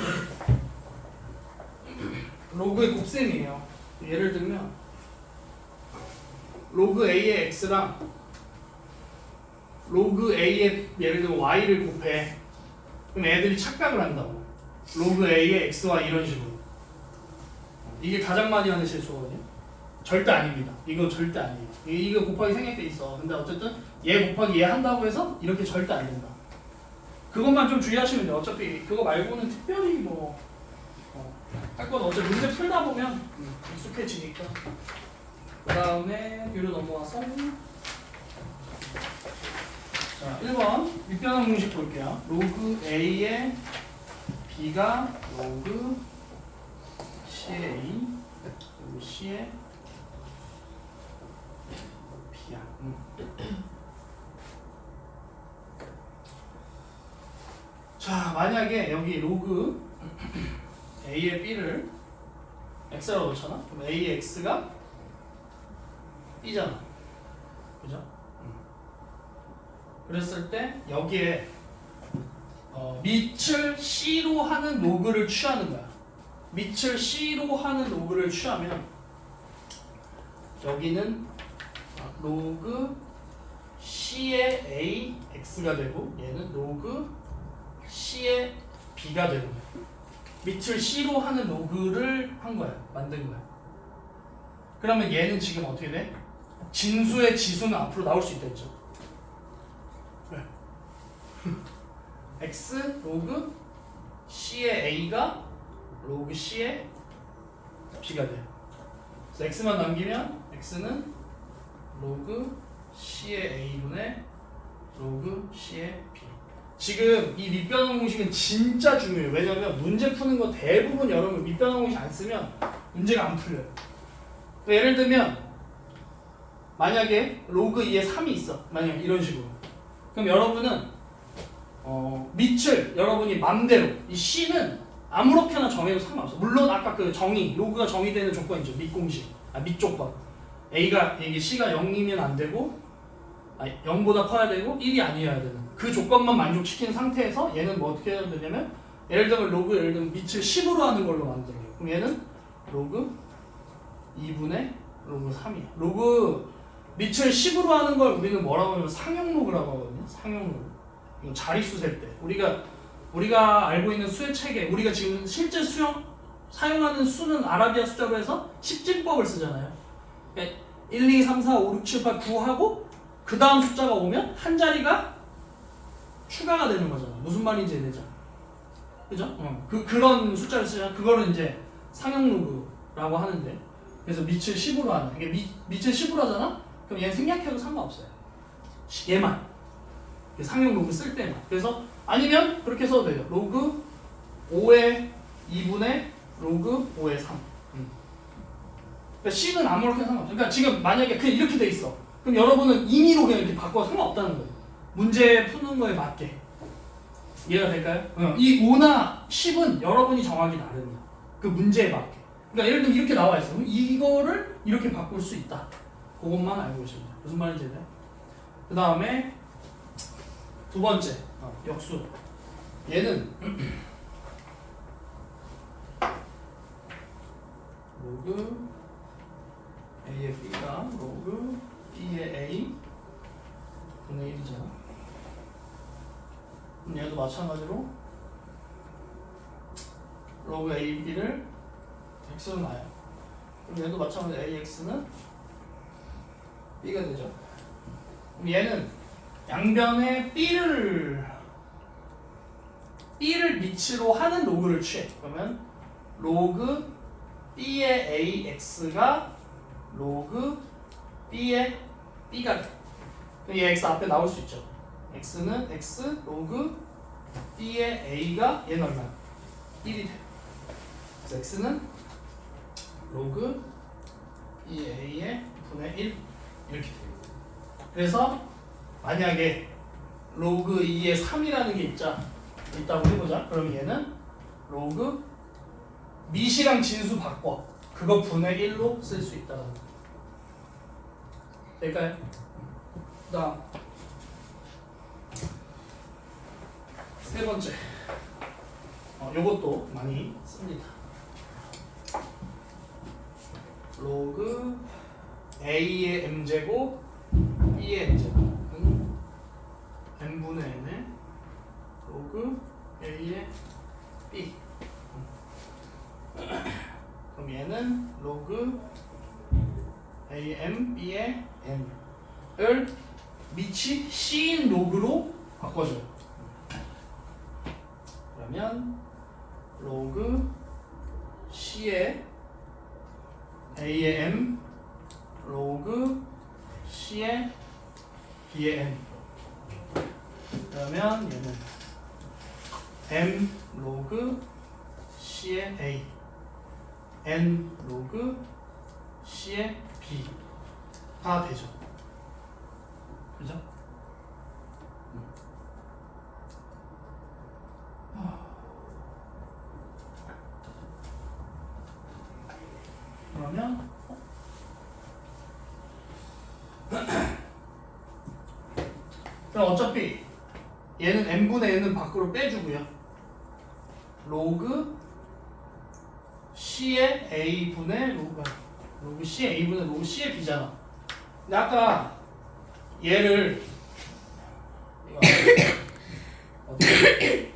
로그의 곱셈이에요. 예를 들면 로그 a의 x랑 로그 a의 예를 들면 y를 곱해. 그럼 애들이 착각을 한다고. 로그 a의 x와 이런 식으로. 이게 가장 많이 하는 실수거든요. 절대 아닙니다. 이거 절대 아니에요. 이거 곱하기 생략돼 있어. 근데 어쨌든 얘 곱하기 얘 한다고 해서 이렇게 절대 안 된다. 그것만 좀 주의하시면 돼요. 어차피 그거 말고는 특별히 뭐 할 건 어차피 문제 풀다 보면 익숙해지니까. 그 다음에 뒤로 넘어와서 자 1번 밑변환 공식 볼게요. 로그 a의 b가 로그 c의 a 그리고 c의 b야. 자 만약에 여기 로그 a의 b를 x라고 넣잖아. 그럼 a의 x가 b잖아. 그죠? 그랬을 때 여기에 밑을 c로 하는 로그를 취하는 거야. 밑을 c로 하는 로그를 취하면 여기는 로그 c의 a x가 되고 얘는 로그 c의 b가 되는 거야. 밑을 c로 하는 로그를 한 거야. 만든 거야. 그러면 얘는 지금 어떻게 돼? 진수의 지수는 앞으로 나올 수 있다 했죠. 왜? x 로그 c의 a가 로그 c의 b가 돼. 그래서 x만 남기면 x는 로그 c의 a분의 로그 c의 b. 지금 이 밑변환 공식은 진짜 중요해요. 왜냐면 문제 푸는 거 대부분 여러분 밑변환 공식 안 쓰면 문제가 안 풀려요. 예를 들면 만약에 로그 2에 3이 있어. 만약 이런 식으로. 그럼 여러분은 밑을 여러분이 맘대로 이 c는 아무렇게나 정해도 상관없어. 물론 아까 그 정의 로그가 정의되는 조건이죠. 밑 공식, 밑 조건. a가 이게 c가 0이면 안 되고 0보다 커야 되고 1이 아니어야 되는 그 조건만 만족시킨 상태에서 얘는 뭐 어떻게 해야 되냐면 예를 들면 밑을 10으로 하는 걸로 만들어요. 그럼 얘는 로그 2분의 로그 3이야. 로그 밑을 10으로 하는 걸 우리는 뭐라고 하면 상용로그라고 하거든요. 상용로그. 이거 자릿수 셀 때 우리가 알고 있는 수의 체계, 우리가 지금 실제 사용하는 수는 아라비아 숫자로 해서 10진법을 쓰잖아요. 그러니까 1, 2, 3, 4, 5, 6, 7, 8, 9 하고 그 다음 숫자가 오면 한 자리가 추가가 되는 거잖아. 무슨 말인지 이해되죠? 그죠? 그런 숫자를 쓰잖아. 그거를 이제 상용로그라고 하는데, 그래서 밑을 10으로 하는. 이게 밑을 10으로 하잖아? 그럼 얘는 생략해도 상관없어요. 얘만. 상용로그 쓸 때만. 그래서 아니면 그렇게 써도 돼요. 로그 5의 2분의 로그 5의 3. 그러니까 C는 아무렇게나 상관없어요. 그러니까 지금 만약에 그냥 이렇게 돼 있어. 그럼 여러분은 임의로 그냥 이렇게 바꿔도 상관없다는 거예요. 문제 푸는 거에 맞게. 이해가 될까요? 이 5나 10은 여러분이 정하기 나름이야. 그 문제에 맞게. 그러니까 예를 들면 이렇게 나와 있어. 그럼 이거를 이렇게 바꿀 수 있다. 그것만 알고 계시면 돼요. 무슨 말인지 알아요? 그 다음에 두 번째 역수. 얘는 로그 A의 B가 로그 B의 A 분의 1이잖아. 그럼 얘도 마찬가지로 로그 A, B를 x는 나요. 그럼 얘도 마찬가지로 ax는 b가 되죠. 그럼 얘는 양변에 b를 밑으로 하는 로그를 취해. 그러면 로그 b의 ax가 로그 b의 b가 돼. 그럼 이 x 앞에 나올 수 있죠. x는 x 로그 b의 a가 얘는 얼마? 1이 돼. 그래서 x는 로그 b의 a의 분의 1 이렇게 돼. 그래서 만약에 로그 2의 3이라는 게 있다고 해보자. 그럼 얘는 로그 미시랑 진수 바꿔. 그거 분의 1로 쓸 수 있다는 거. 될까요? 그다음 세 번째. 요것도 많이 씁니다. 로그 a의 m제곱 b의 n제곱은 n분의 n의 로그 a의 b. 그럼 얘는 로그 am b의 n을 밑이 c인 로그로 바꿔줘요. 그러면 로그 c의 a의 m 로그 c의 b의 n. 그러면 얘는 m 로그 c의 a n 로그 c의 b가 되죠. 그죠? 그러면 그럼 어차피 얘는 n분의 n은 밖으로 빼주고요. 로그 c의 a분의 로그 c의 a분의 로그 c의 b잖아. 근데 아까 얘를 이거 어떻게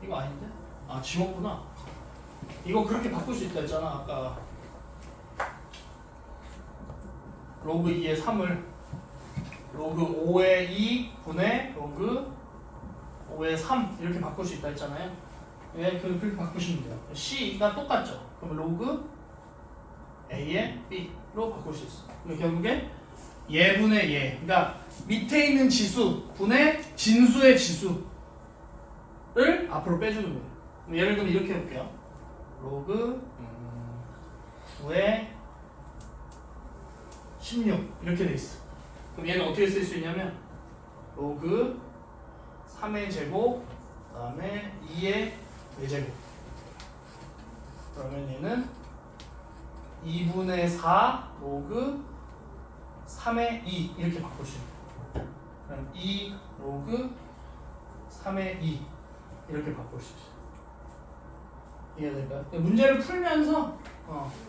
이거 아닌데? 아 지웠구나. 이거 그렇게 바꿀 수 있다 했잖아 아까. 로그 2의 3을 로그 5의 2 분의 로그 5의 3 이렇게 바꿀 수 있다 했잖아요. 예, 그렇게 바꾸시면 돼요. c가 똑같죠. 그럼 로그 a의 b로 바꿀 수 있어. 결국에 얘분의 얘, 그러니까 밑에 있는 지수 분의 진수의 지수를 앞으로 빼주는 거예요. 예를 들면 이렇게 해볼게요. 로그 9의 16 이렇게 돼 있어. 그럼 얘는 어떻게 쓸 수 있냐면 로그 3의 제곱 그다음에 2의 4제곱. 그러면 얘는 2분의 4 로그 3의 2 이렇게 바꿀 수 있어요. 그럼 2 로그 3의 2 이렇게 바꿀 수 있어요. 이해될까요? 문제를 풀면서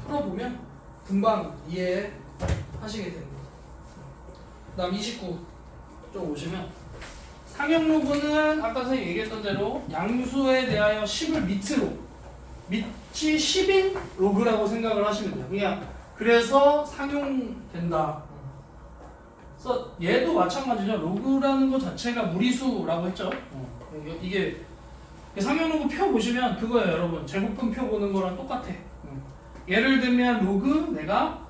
풀어보면 금방 이해하시게 됩니다. 그 다음 29쪽 오시면 상용 로그는 아까 선생님 얘기했던 대로 양수에 대하여 10을 밑이 10인 로그라고 생각을 하시면 돼요. 그냥 그래서 상용된다. 그래서 얘도 마찬가지죠. 로그라는 것 자체가 무리수라고 했죠. 이게 상용 로그 표 보시면 그거예요, 여러분. 제곱근 표 보는 거랑 똑같아. 예를 들면 로그 내가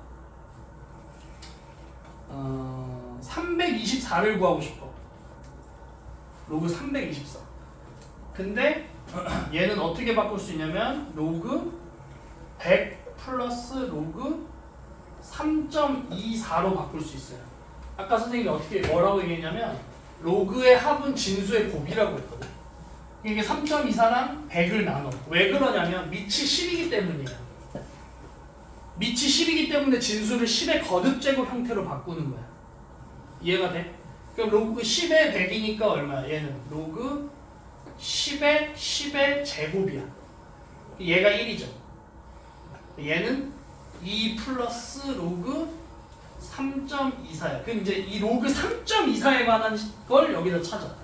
324를 구하고 싶어. 로그 324. 근데 얘는 어떻게 바꿀 수 있냐면 로그 100 플러스 로그 3.24로 바꿀 수 있어요. 아까 선생님이 뭐라고 얘기했냐면 로그의 합은 진수의 곱이라고 했거든. 이게 3.24랑 100을 나눠. 왜 그러냐면 밑이 10이기 때문이에요. 밑이 10이기 때문에 진수를 10의 거듭제곱 형태로 바꾸는 거야. 이해가 돼? 그럼 로그 10의 100이니까 얼마야? 얘는 로그 10의 제곱이야. 얘가 1이죠. 얘는 2 플러스 로그 3.24야. 그럼 이제 이 로그 3.24에 관한 걸 여기다 찾아.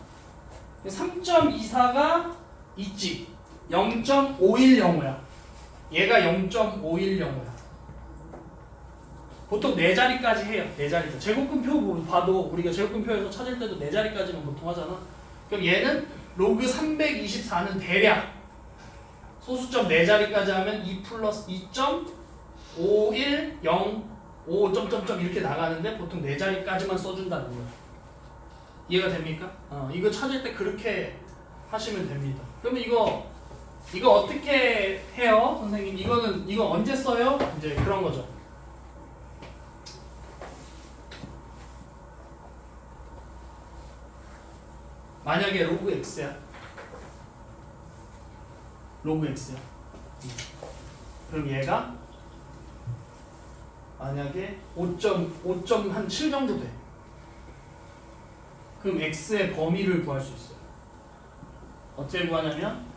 3.24가 있지. 0.510이야. 얘가 0.510이야. 보통 4자리까지 해요. 4자리까지. 제곱근표 봐도 우리가 제곱근표에서 찾을 때도 4자리까지만 보통 하잖아. 그럼 얘는 로그 324는 대략 소수점 4자리까지 하면 2 플러스 2.510 5 점점점 이렇게 나가는데 보통 4자리까지만 써준다는 거야. 이해가 됩니까? 이거 찾을 때 그렇게 하시면 됩니다. 그러면 이거 어떻게 해요, 선생님? 이거 언제 써요? 이제 그런 거죠. 만약에 로그 x야. 로그 x야. 그럼 얘가 만약에 5.7 정도 돼. 그럼 x의 범위를 구할 수 있어요. 어떻게 구하냐면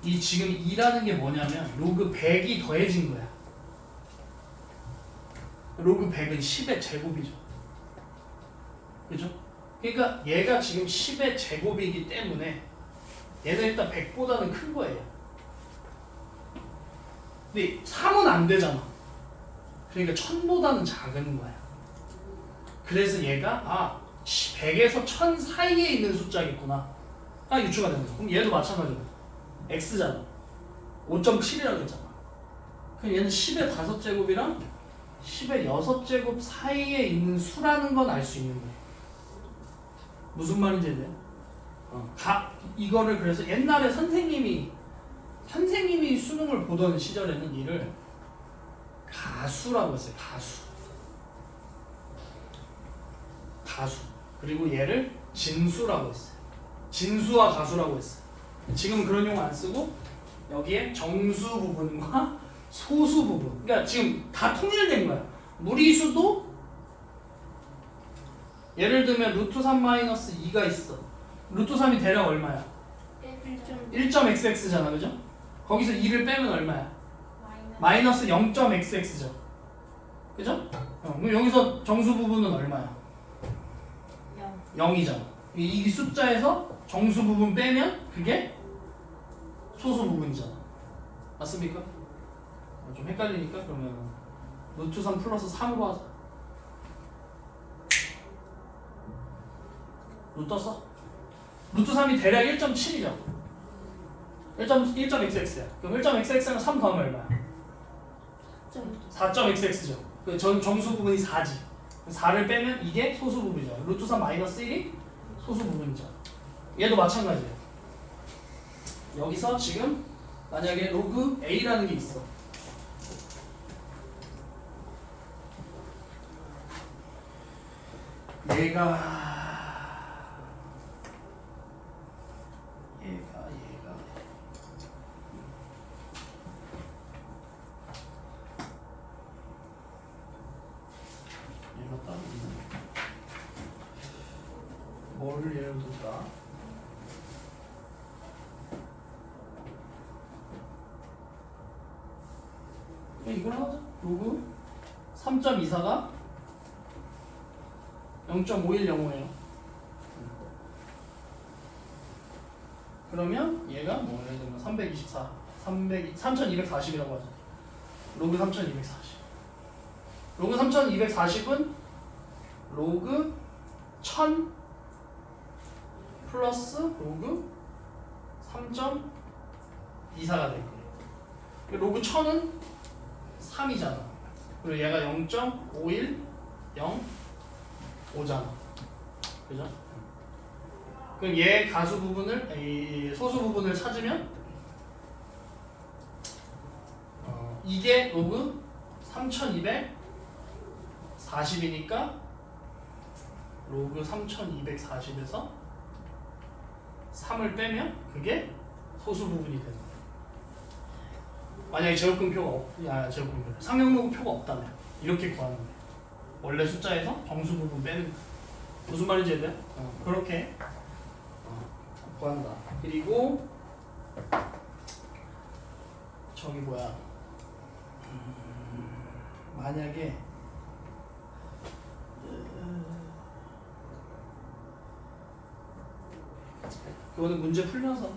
이 지금 2라는 게 뭐냐면 로그 100이 더해진 거야. 로그 100은 10의 제곱이죠. 그죠? 그러니까 얘가 지금 10의 제곱이기 때문에 얘는 일단 100보다는 큰 거예요. 근데 3은 안 되잖아. 그러니까 1000보다는 작은 거야. 그래서 얘가 100에서 1000 사이에 있는 숫자겠구나. 유추가 되는 거죠. 그럼 얘도 마찬가지로 x잖아. 5.7이라고 했잖아. 그럼 얘는 10의 5제곱이랑 10의 6제곱 사이에 있는 수라는 건 알 수 있는 거예요. 무슨 말인지 이해돼요? 이거를 그래서 옛날에 선생님이 수능을 보던 시절에는 이를 가수라고 했어요. 가수. 그리고 얘를 진수라고 했어요. 진수와 가수라고 했어요. 지금은 그런 용어 안 쓰고 여기에 정수 부분과 소수 부분. 그러니까 지금 다 통일된 거야. 무리수도 예를 들면 루트 3 마이너스 2가 있어. 루트 3이 대략 얼마야? 1.xx잖아, 그죠? 거기서 2를 빼면 얼마야? 마이너스 0.xx죠. 그죠? 그럼 여기서 정수 부분은 얼마야? 0이잖아. 이 숫자에서 정수 부분 빼면 그게 소수 부분이잖아. 맞습니까? 좀 헷갈리니까 그러면 루트 3 플러스 3으로 하자. 루트 써? 루트 3이 대략 1.7이죠. 1.xx야. 그럼 1.xx는 3 더하면 얼마야? 4.xx죠. 그 정수 부분이 4지. 4를 빼면 이게 소수 부분이죠. 루트 3 마이너스 1이 소수 부분이죠. 얘도 마찬가지예요. 여기서 지금 만약에 로그 a라는 게 있어. 얘가 따로 있네. 뭐를 예를 들까? 이걸 하자. 로그 3.24가 0.5105예요. 그러면 얘가 뭐 예를 들면 324, 3240이라고 하자. 로그 3240. 로그 3240은 로그 1000 플러스 로그 3.24가 될 거예요. 로그 1000은 3이잖아. 그리고 얘가 0.5105잖아. 그죠? 그럼 얘 가수 부분을, 이 소수 부분을 찾으면 이게 로그 3240이니까 로그 3240에서 3을 빼면 그게 소수 부분이 되는 거예요. 만약에 제곱근표가 상형로그표가 없다면 이렇게 구하는 거예요. 원래 숫자에서 정수 부분 빼는 거예요. 무슨 말인지 이해돼요? 그렇게 구한다. 그리고 저기 뭐야, 만약에 그거는 문제 풀면서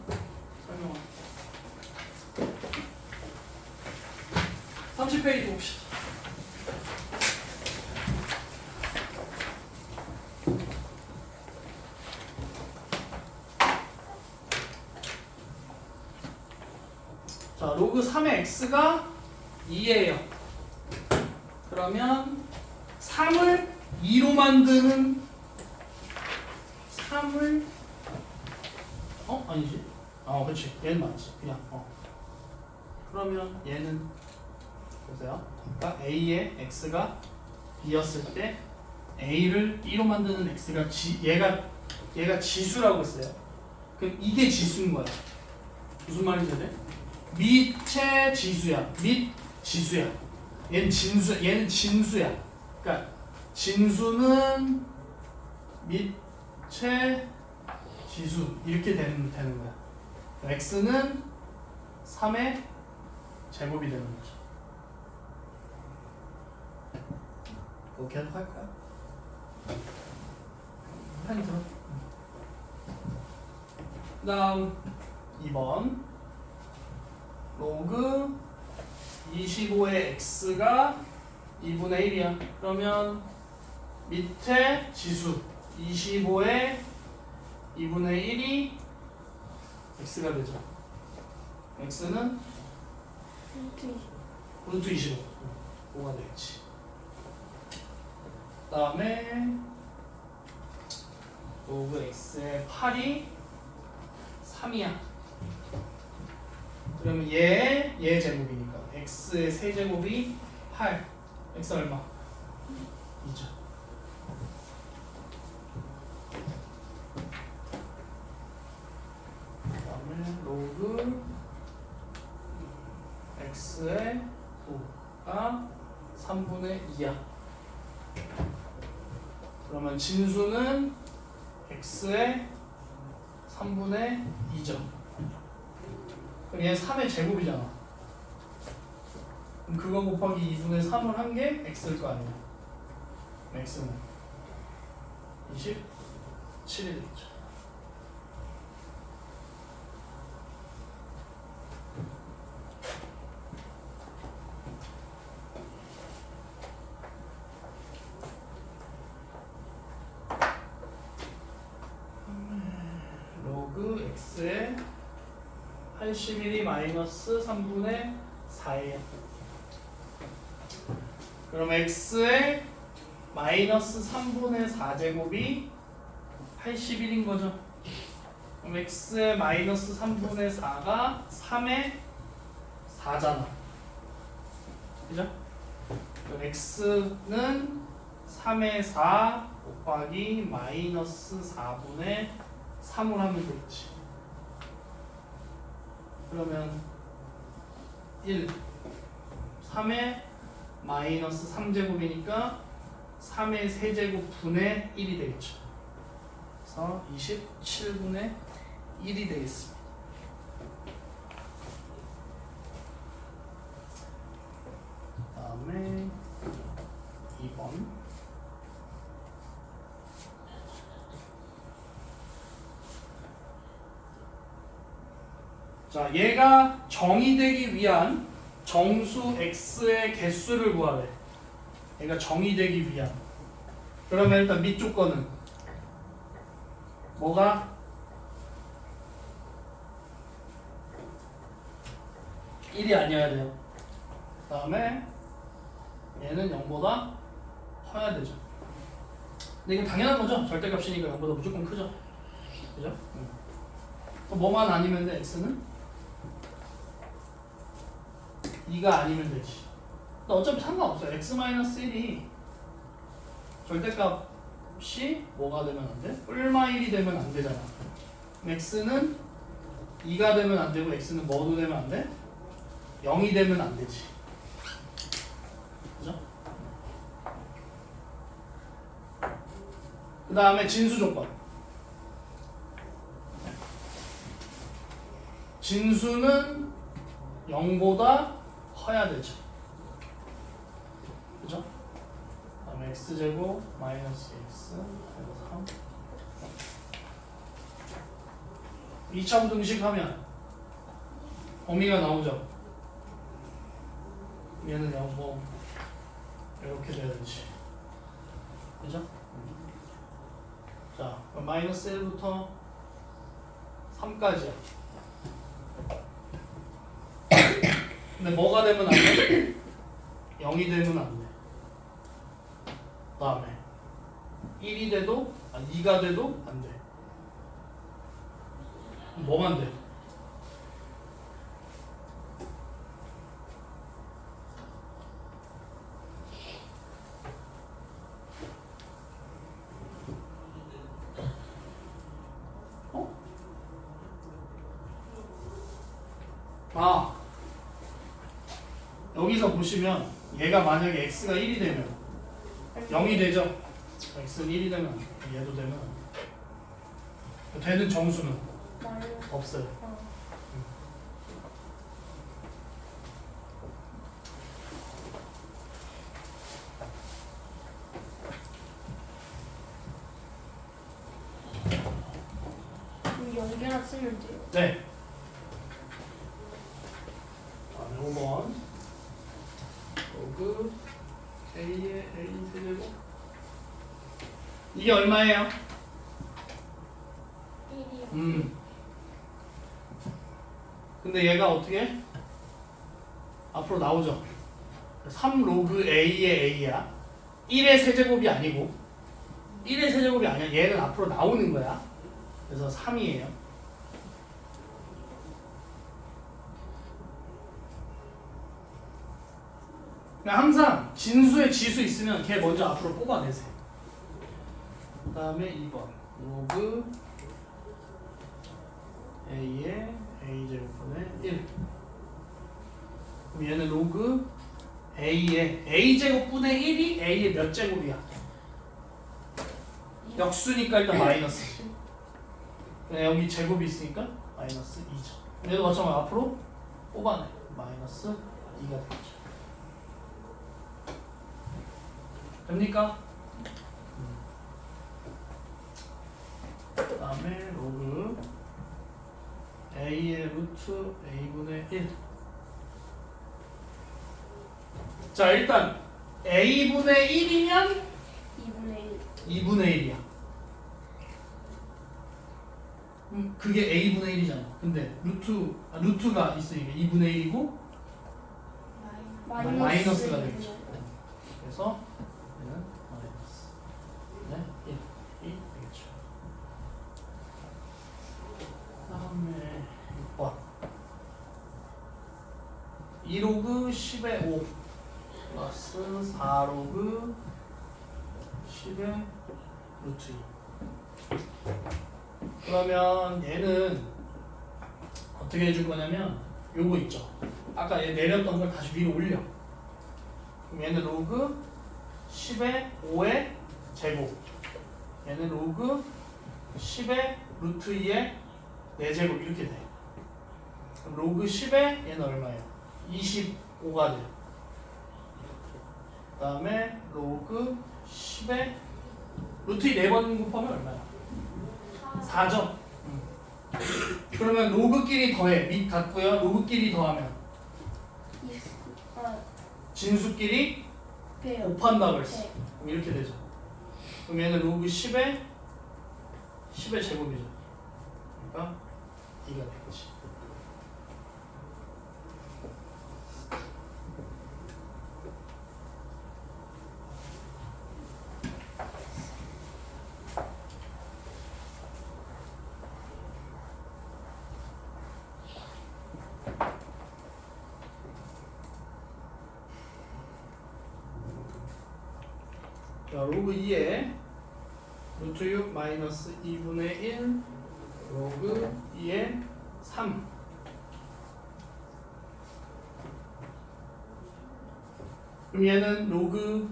설명할게. 30페이지 봅시다. 자, 로그 3의 x가 2예요. 그러면 3을 2로 만드는 3을 아니지. 그렇지. 얘는 맞지. 그냥 그러면 얘는 보세요. 그러니까 a의 x가 b였을 때 a를 2로 만드는 x가 얘가 지수라고 했어요. 그럼 이게 지수인 거야. 무슨 말인지 알아? 밑의 지수야. 밑 지수야. 얘는 진수야. 그러니까 진수는 밑의 지수 이렇게 되는 거야. x는 3의 제곱이 되는 거죠. 그거 계속 할까요? 펜 들어. 그 다음 2번 로그 25의 x가 2분의 1이야. 그러면 밑에 지수 25의 2분의 1이 x가 되죠. x는 루트 25 5가 되겠지. 그 다음에 로그 x의 8이 3이야. 그러면 얘 제곱이니까 x의 세제곱이 8. x 얼마? 2죠. 그 다음에 로그 x의 9가 3분의 2야. 그러면 진수는 x의 3분의 2죠. 그럼 얘는 3의 제곱이잖아. 그럼 그거 곱하기 2분의 3을 한 게 x일 거 아니야. x는 27이 되겠죠. 로그 x의 81이 마이너스 3분의 4예요. 그럼 x의 마이너스 3분의 4제곱이 81인 거죠. 그럼 x의 마이너스 3분의 4가 3의 4잖아. 그죠? 그럼 x는 3의 4 곱하기 마이너스 4분의 3을 하면 되겠지. 그러면 1 3의 마이너스 3제곱이니까 3의 세제곱 분의 1이 되겠죠. 그래서 27분의 1이 되겠습니다. 그 다음에 2번 자, 얘가 정의되기 위한 정수 x의 개수를 구하래. 얘가 정의되기 위한. 그러면 일단 밑 조건은 뭐가? 1이 아니어야 돼요. 그 다음에 얘는 0보다 커야 되죠. 근데 이건 당연한 거죠. 절대값이니까 0보다 무조건 크죠. 그죠? 또 뭐만 아니면 돼, x는? 2가 아니면 되지. 근데 어차피 상관없어요. x-1이 절대값이 뭐가 되면 안 돼? 뿔마 1이 되면 안 되잖아. x는 2가 되면 안 되고 x는 뭐도 되면 안 돼? 0이 되면 안 되지. 그죠? 그 다음에 진수 조건. 진수는 0보다 커야 되죠. 그죠? 그 다음에 x제곱 마이너스 x 3 2차 부등식 하면 범위가 나오죠. 얘는 뭐 이렇게 돼야 되지. 그죠? 자, 그럼 마이너스 1부터 3까지야. 근데 뭐가 되면 안 돼? 0이 되면 안 돼. 그 다음에 1이 돼도, 2가 돼도 안 돼. 뭐만 돼? 여기서 보시면 얘가 만약에 x가 1이 되면 0이 되죠? x는 1이 되면 얘도 되면 되는 정수는 없어요. 연결합 쓰면 돼요. 네. 5번 로그 a의 a 세제곱 이게 얼마예요? 1이요. 근데 얘가 어떻게? 앞으로 나오죠. 3 로그 a의 a야. 1의 세제곱이 아니고 1의 세제곱이 아니야. 얘는 앞으로 나오는 거야. 그래서 3이에요. 그냥 항상 진수에 지수 있으면 걔 먼저 앞으로 뽑아내세요. 그 다음에 2번 로그 a의 a제곱분의 1. 그럼 얘는 로그 a의 a제곱분의 1이 a의 몇 제곱이야? 역수니까 일단 마이너스. 여기 제곱이 있으니까 마이너스 2죠. 얘도 마찬가지로 앞으로 뽑아내. 마이너스 2가 되겠죠. 됩니까? 그 다음에 로그 a의 루트 a분의 1. 자, 일단 a분의 1이면 2분의 1. 2분의 1이야. 그게 a분의 1이잖아. 근데 루트가 있으니까 2분의 1이고 마이너스가 되겠죠. 그래서 얘는 마이너스 1이 되겠죠. 그 다음에 6번 2로그 10의 5 플러스 4로그 10의 루트 2. 그러면 얘는 어떻게 해줄 거냐면 요거 있죠. 아까 얘 내렸던 걸 다시 위로 올려. 그럼 얘는 로그 10의 5의 제곱. 얘는 로그 10의 루트 2의 4제곱 이렇게 돼. 그럼 로그 10의 얘는 얼마예요? 25가 돼요. 그 다음에 로그 10의 루트 2 4번 곱하면 얼마야? 4죠? 그러면 로그끼리 더해. 밑 같고요. 로그끼리 더하면 진수끼리 곱한다고 했어. 그럼 이렇게 되죠. 그럼 얘는 로그 10의 제곱이죠. 그러니까 2가 되겠지. 자, 로그 2에 루트 6 마이너스 2분의 1 로그 2에 3. 그럼 얘는 로그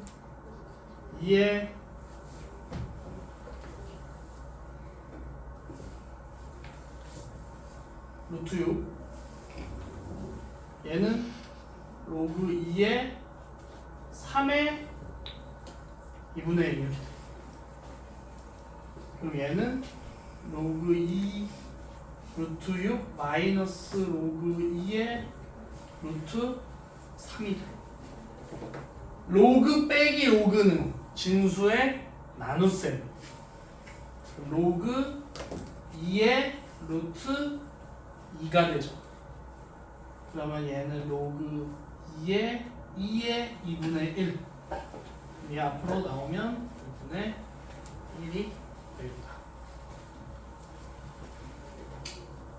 2에 루트 6. 얘는 로그 2에 3의 2분의 1 이렇게 돼. 그럼 얘는 로그 2 루트 6 마이너스 로그 2의 루트 3이 돼. 로그 빼기 로그는 진수의 나눗셈. 로그 2의 루트 2가 되죠. 그러면 얘는 로그 2의 2분의 1. 이 앞으로 나오면 2분의 1이 됩니다.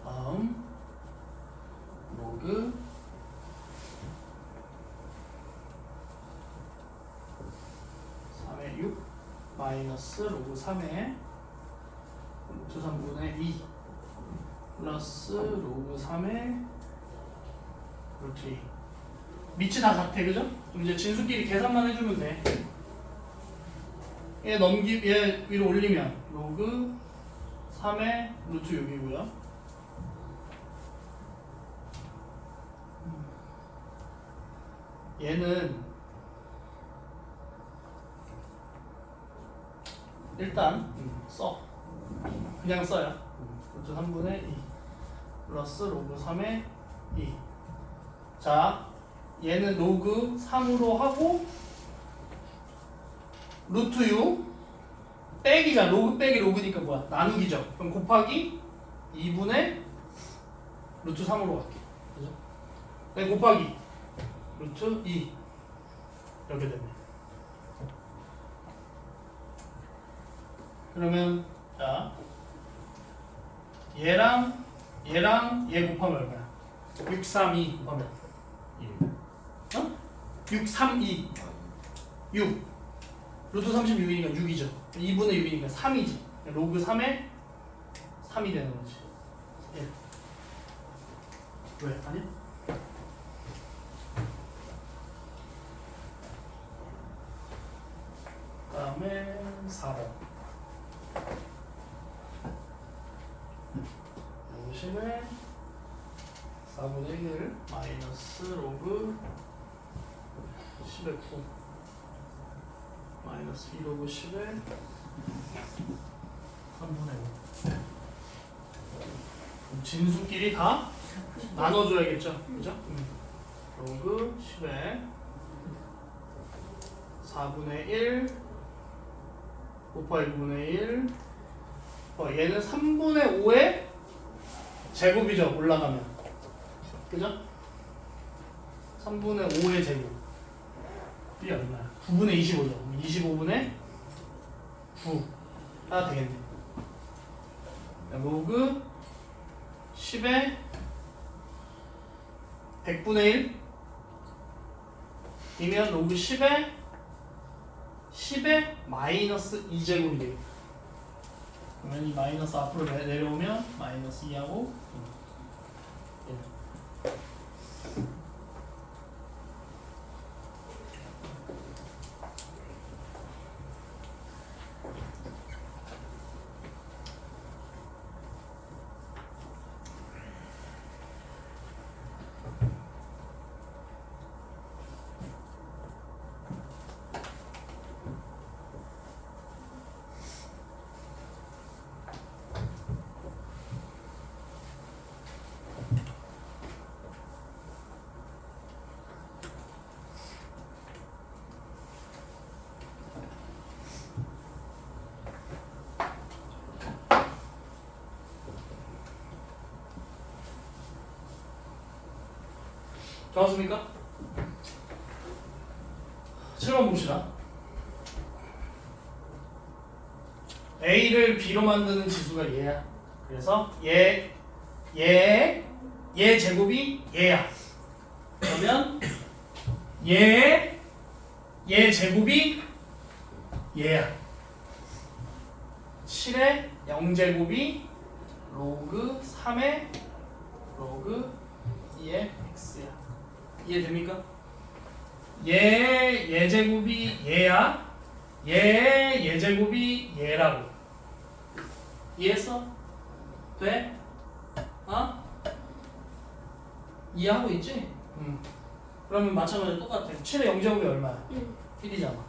다음 로그 3의 6 마이너스 로그 3의 루트 3분의 2 플러스 로그 3의 루트 2. 밑이 다 같아, 그죠? 그럼 이제 진수끼리 계산만 해주면 돼. 얘 위로 올리면 로그 3의 루트 6이고요. 얘는 일단 써. 그냥 써요. 루트 3분의 2 플러스 로그 3의 2. 자, 얘는 로그 3으로 하고 루트 6 빼기잖아. 로그 빼기 로그니까 뭐야? 나누기죠. 그럼 곱하기 2분의 루트 3으로 갈게. 그죠? 네, 곱하기 루트 2 이렇게 됩니다. 그러면 자 얘랑 얘 곱하면 얼마야? 6, 3, 2 곱하면 6, 3, 2 6 루트 36이니까 6이죠. 2분의 6이니까 3이지. 로그 3에 3이 되는 거지. 예. 왜? 아니야? 그 다음에 4번. 요심에 4분의 1 마이너스 로그 10의 9 마이너스 2 로그 10의 3분의 5. 진수끼리 다 나눠줘야겠죠? 그죠? 로그 10의 4분의 1 곱하기 9분의 1 얘는 3분의 5의 제곱이죠. 올라가면 그죠? 3분의 5의 제곱 이게 얼마야? 9분의 25죠. 25분의 9가 되겠네. 로그 10의 100분의 1 이면 로그 10의 마이너스 2제곱이 되겠다. 그러면 이 마이너스 앞으로 내려오면 마이너스 2하고 1. 좋았습니까? 7번 봅시다. A를 B로 만드는 지수가 얘야. 그래서 얘 제곱이 얘야. 그러면 얘 제곱이 얘야. 7의 0제곱이 로그 3의 로그 2의 x야. 이해됩니까? 얘 제곱이 얘야. 얘 제곱이 얘라고. 이해했어? 돼? 이해하고 있지? 그러면 마찬가지로 똑같아. 7의 0제곱이 얼마야? 1이잖아.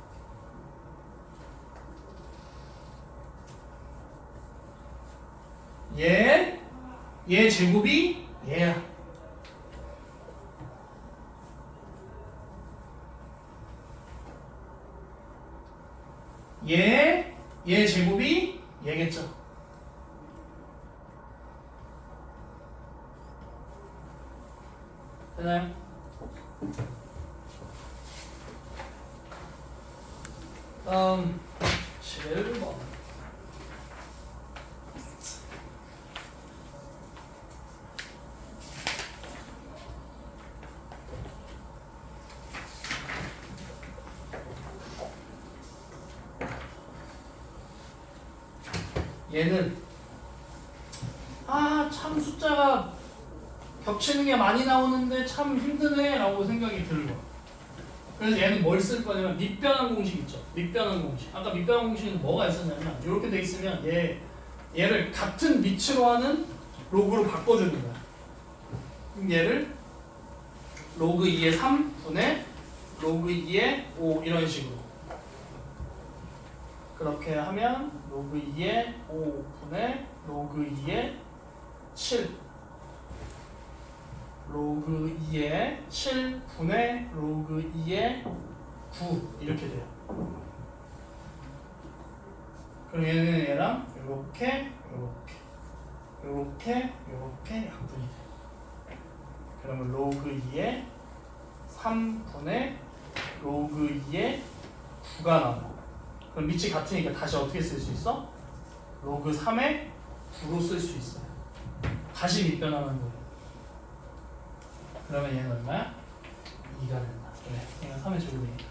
얘 제곱이 얘야. 얘 제곱이 얘겠죠. 되나요? 다음 7번. 얘는 참 숫자가 겹치는 게 많이 나오는데 참 힘드네 라고 생각이 들고, 그래서 얘는 뭘 쓸 거냐면 밑변환 공식 있죠. 밑변환 공식. 아까 밑변환 공식은 뭐가 있었냐면 이렇게 돼 있으면 얘를 같은 밑으로 하는 로그로 바꿔주는 거야. 그럼 얘를 로그 2의 3분의 로그 2의 5 이런 식으로 그렇게 하면 로그 2의 5분의 로그 2의 7 로그 2의 7분의 로그 2의 9 이렇게 돼요. 그럼 얘는 얘랑 이렇게 약분이 돼요. 그러면 로그 2의 3분의 로그 2의 9가 나와요. 그럼 밑이 같으니까 다시 어떻게 쓸 수 있어? 로그 3의 9로 쓸 수 있어요. 다시 밑변하는 거예요. 그러면 얘는 얼마야? 2가 된다. 그래, 얘가 3의 제곱이니까.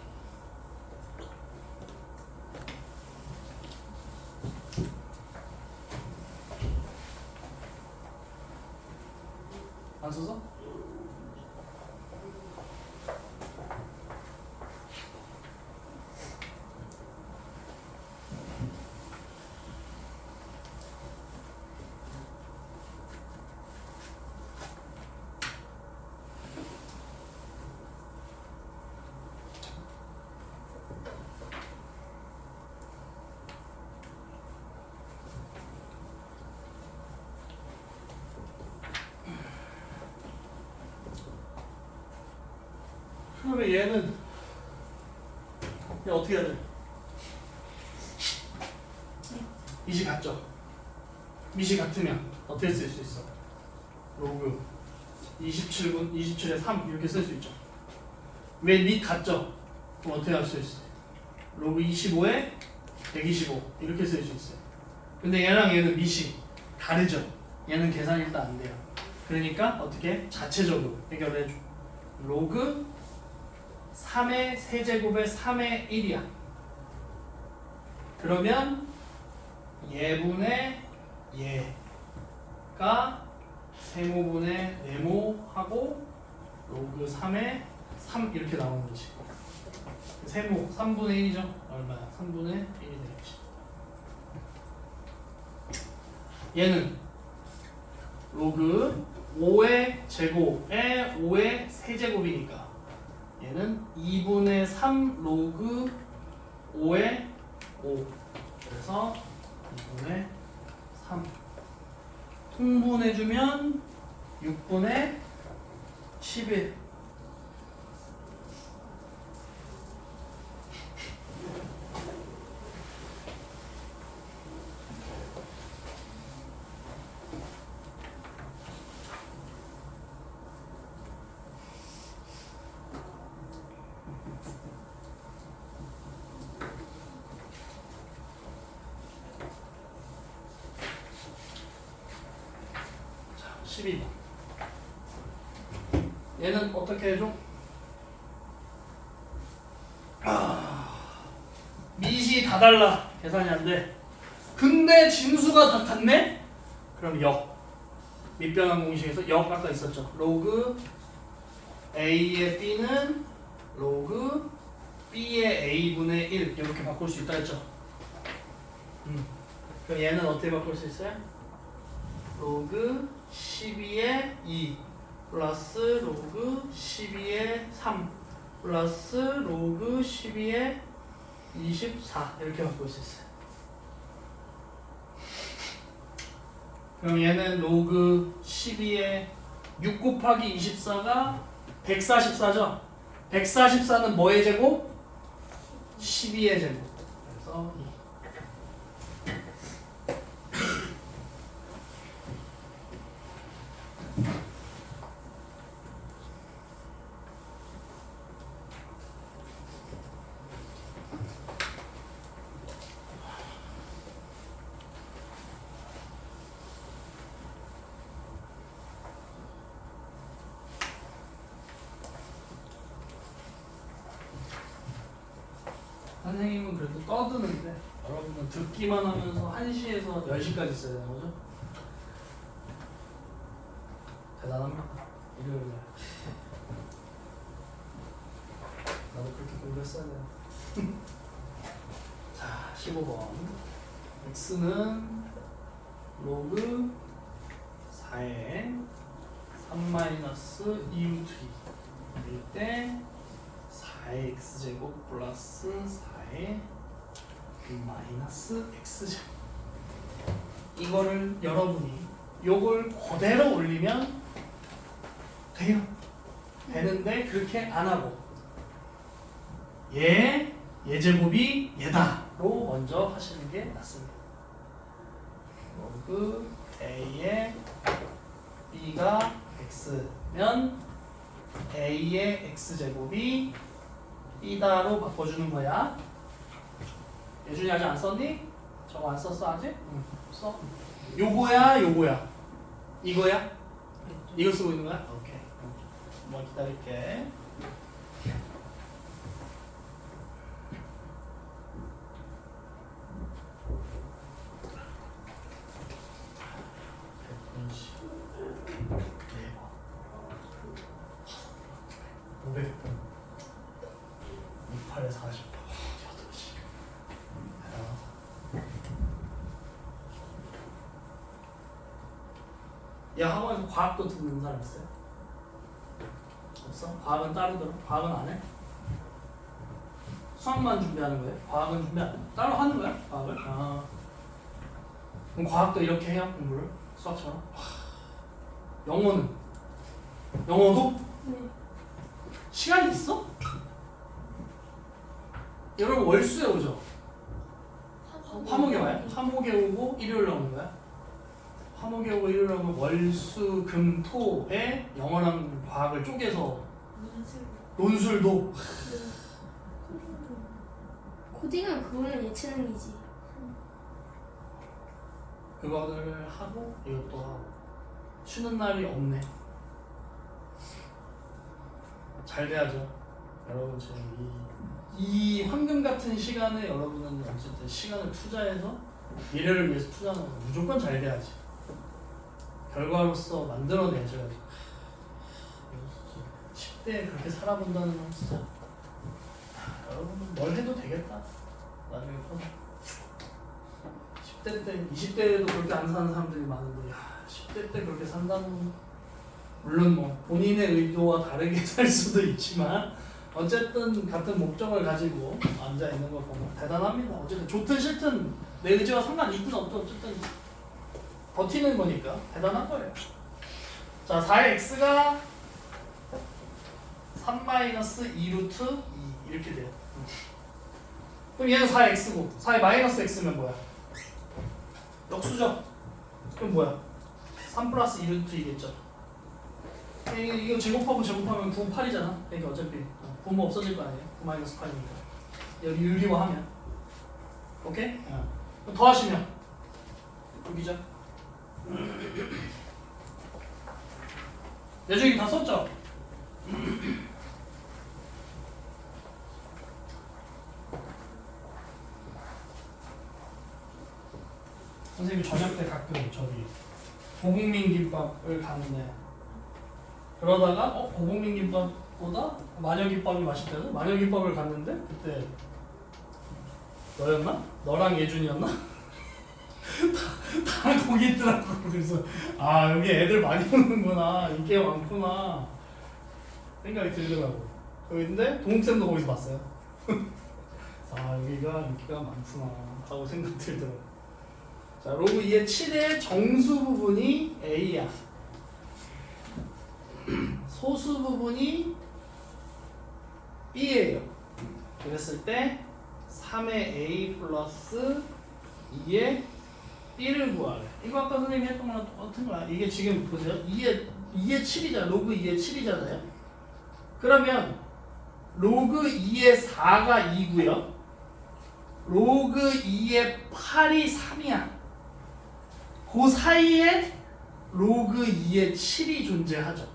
안 써서? 그러면 얘는 어떻게 해야 돼? 밑이 같죠? 밑이 같으면 어떻게 쓸 수 있어? 로그 27의 3 이렇게 쓸 수 있죠. 왜 밑 같죠? 그럼 어떻게 할 수 있어요? 로그 25에 125 이렇게 쓸 수 있어요. 근데 얘랑 얘는 밑이 다르죠? 얘는 계산이 일단 안 돼요. 그러니까 어떻게? 자체적으로 해결해 줘. 로그 3의 세제곱의 3의 1이야. 그러면 얘분의 얘가 세모분의 네모하고 로그 3의 3 이렇게 나오는 거지. 세모 3분의 1이죠. 얼마야? 3분의 1이 되겠지. 얘는 로그 5의 제곱에 5의 세제곱이니까 얘는 2분의 3 로그 5의 5. 그래서 2분의 3 통분해주면 6분의 11. 자, 12번. 얘는 어떻게 해줘? 밑이 다 달라. 계산이 안 돼. 근데 진수가 다 같네? 그럼 역. 밑변환 공식에서 역 아까 있었죠. 로그 A의 B는 로그 B의 A분의 1 이렇게 바꿀 수 있다 했죠. 그럼 얘는 어떻게 바꿀 수 있어요? 로그 12의 2 플러스 로그 12의 3 플러스 로그 12의 24 이렇게 바꿀 수 있어요. 그럼 얘는 로그 12의 6 곱하기 24가 144죠? 144는 뭐의 제곱? 12의 제곱. 그래서 마이너스 2. 선생님은 그래도 떠드는데 여러분은 듣기만 하면서 1시에서 10시까지 있어야 되는 거죠? 대단합니다. 일요일날 나도 그렇게 공부했어야 돼요. 자, 15번 x는 로그 4의 3-2루트 2일 때 4의 x제곱 플러스 4의 마이너스 x제곱. 이거를 여러분이 요걸 그대로 올리면 돼요. 되는데 그렇게 안 하고 얘 제곱이 얘다로 먼저 하시는 게 낫습니다. 로그 a의 b가 x면 a의 x제곱이 b다로 바꿔주는 거야. 예준이 아직 안 썼니? 저거 안 썼어 아직? 응. 써. 요거야 요거야 이거야? 이거 쓰고 있는 거야? 오케이. 한번 기다릴게. 야, 학원에서 과학도 듣는 사람 있어요? 없어? 과학은 따로 들어? 과학은 안 해? 수학만 준비하는 거예요? 과학은 준비 안 해? 따로 하는 거야? 과학을? 아. 그럼 과학도 이렇게 해요? 공부를? 수학처럼? 영어는? 영어도? 네. 시간이 있어? 여러분 월수에 오죠? 화목에 와요? 화목에 오고 일요일에 오는 거야? 화목에 오고 일요일에 오면 월수 금 토에 영어랑 과학을 쪼개서 논술도 코딩은 그거는 예체능이지. 그거를 하고 이것도 하고 쉬는 날이 없네. 잘 돼야죠. 여러분 지금 이 황금 같은 시간에 여러분은 어쨌든 시간을 투자해서 미래를 위해서 투자하는 거 무조건 잘 돼야지. 결과로서 만들어내줘야지. 10대에 그렇게 살아본다는 건 진짜 여러분은 뭘 해도 되겠다. 나중에 커서 10대 때, 20대에도 그렇게 안 사는 사람들이 많은데 10대 때 그렇게 산다는 건 물론 뭐 본인의 의도와 다르게 살 수도 있지만 어쨌든 같은 목적을 가지고 앉아 있는 거 보면 대단합니다. 어쨌든 좋든 싫든 내 의지와 상관이 있든 없든 어쨌든 버티는 거니까 대단한 거예요. 자, 4x가 3-2루트 2 이렇게 돼요. 그럼 얘는 4x고 4의 마이너스 x면 뭐야? 역수죠? 그럼 뭐야? 3 플러스 2루트 2겠죠? 이거 제곱하고 제곱하면 9, 8이잖아. 그러니까 어차피 9는 없어질 거 아니에요? 9 마이너스 8이니까 여기 유리화하면 오케이? 그럼 더하시면 6이죠? 내중이 다 썼죠? 선생님이 저녁 때 가끔 저기 고국민 김밥을 가는데 그러다가 고국민 김밥보다 마녀 김밥이 맛있대서 마녀 김밥을 갔는데 그때 너였나? 너랑 예준이었나? 다 거기 있더라고. 그래서 아 여기 애들 많이 오는구나, 인기가 많구나 생각이 들더라고. 근데 동욱쌤도 거기서 봤어요. 아 여기가 인기가 많구나 하고 생각 들더라고. 자, 로그 2의 7의 정수 부분이 A야. 소수 부분이 B예요. 그랬을 때 3의 a 플러스 2의 b를 구하래. 이거 아까 선생님이 했던 거랑 똑같은 거야. 이게 지금 보세요. 2의 7이잖아. 로그 2의 7이잖아요. 그러면 로그 2의 4가 2고요. 로그 2의 8이 3이야. 그 사이에 로그 2의 7이 존재하죠.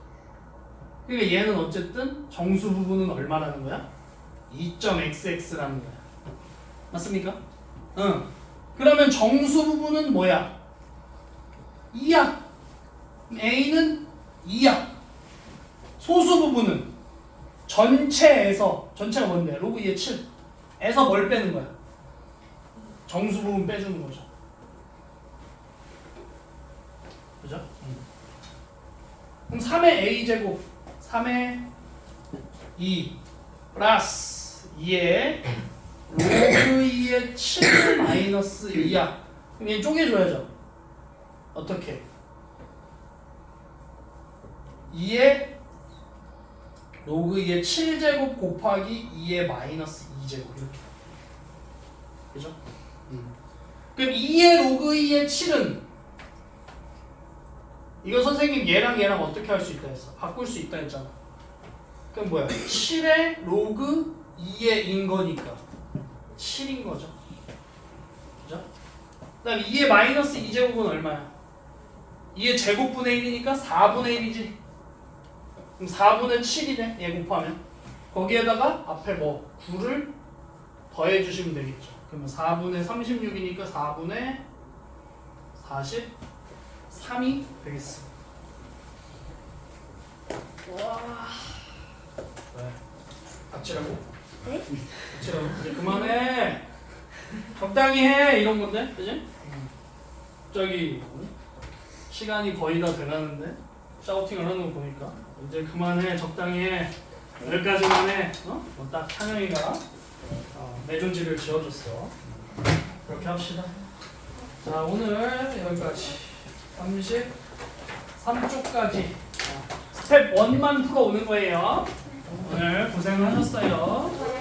그러니까 얘는 어쨌든 정수 부분은 얼마라는 거야? 2.xx라는 거야. 맞습니까? 응. 그러면 정수 부분은 뭐야? 2야. a는 2야. 소수 부분은 전체에서, 전체가 뭔데? 로그 2의 7 에서 뭘 빼는 거야? 정수 부분 빼주는 거죠. 그죠? 그럼 3의 a제곱 3의 2 플러스 2의 로그 2의 7 마이너스 2야. 그럼 얘 쪼개줘야죠. 어떻게? 2의 로그 2의 7제곱 곱하기 2의 마이너스 2제곱 이렇게. 그죠? 그럼 2의 로그 2의 7은 이거 선생님 얘랑 얘랑 어떻게 할 수 있다 했어? 바꿀 수 있다 했잖아. 그럼 뭐야? 7의 로그 2의 인 거니까 7인 거죠. 그죠? 그 다음 2의 마이너스 2제곱은 얼마야? 2의 제곱분의 1이니까 4분의 1이지. 그럼 4분의 7이네. 얘 곱하면. 거기에다가 앞에 뭐 9를 더해 주시면 되겠죠. 그러면 4분의 36이니까 4분의 43이 되겠습니다. 와. 왜? 닥치라고? 네? 닥치라고? 이제 그만해. 적당히 해. 이런 건데. 그지? 저기 시간이 거의 다 돼가는데 샤우팅을 하는 거 보니까 이제 그만해. 적당히 해. 여기까지만 해. 어? 딱 찬영이가 내존지를 지어줬어. 그렇게 합시다. 자, 오늘 여기까지 33쪽까지 스텝 1만 풀어오는 거예요. 오늘 고생하셨어요.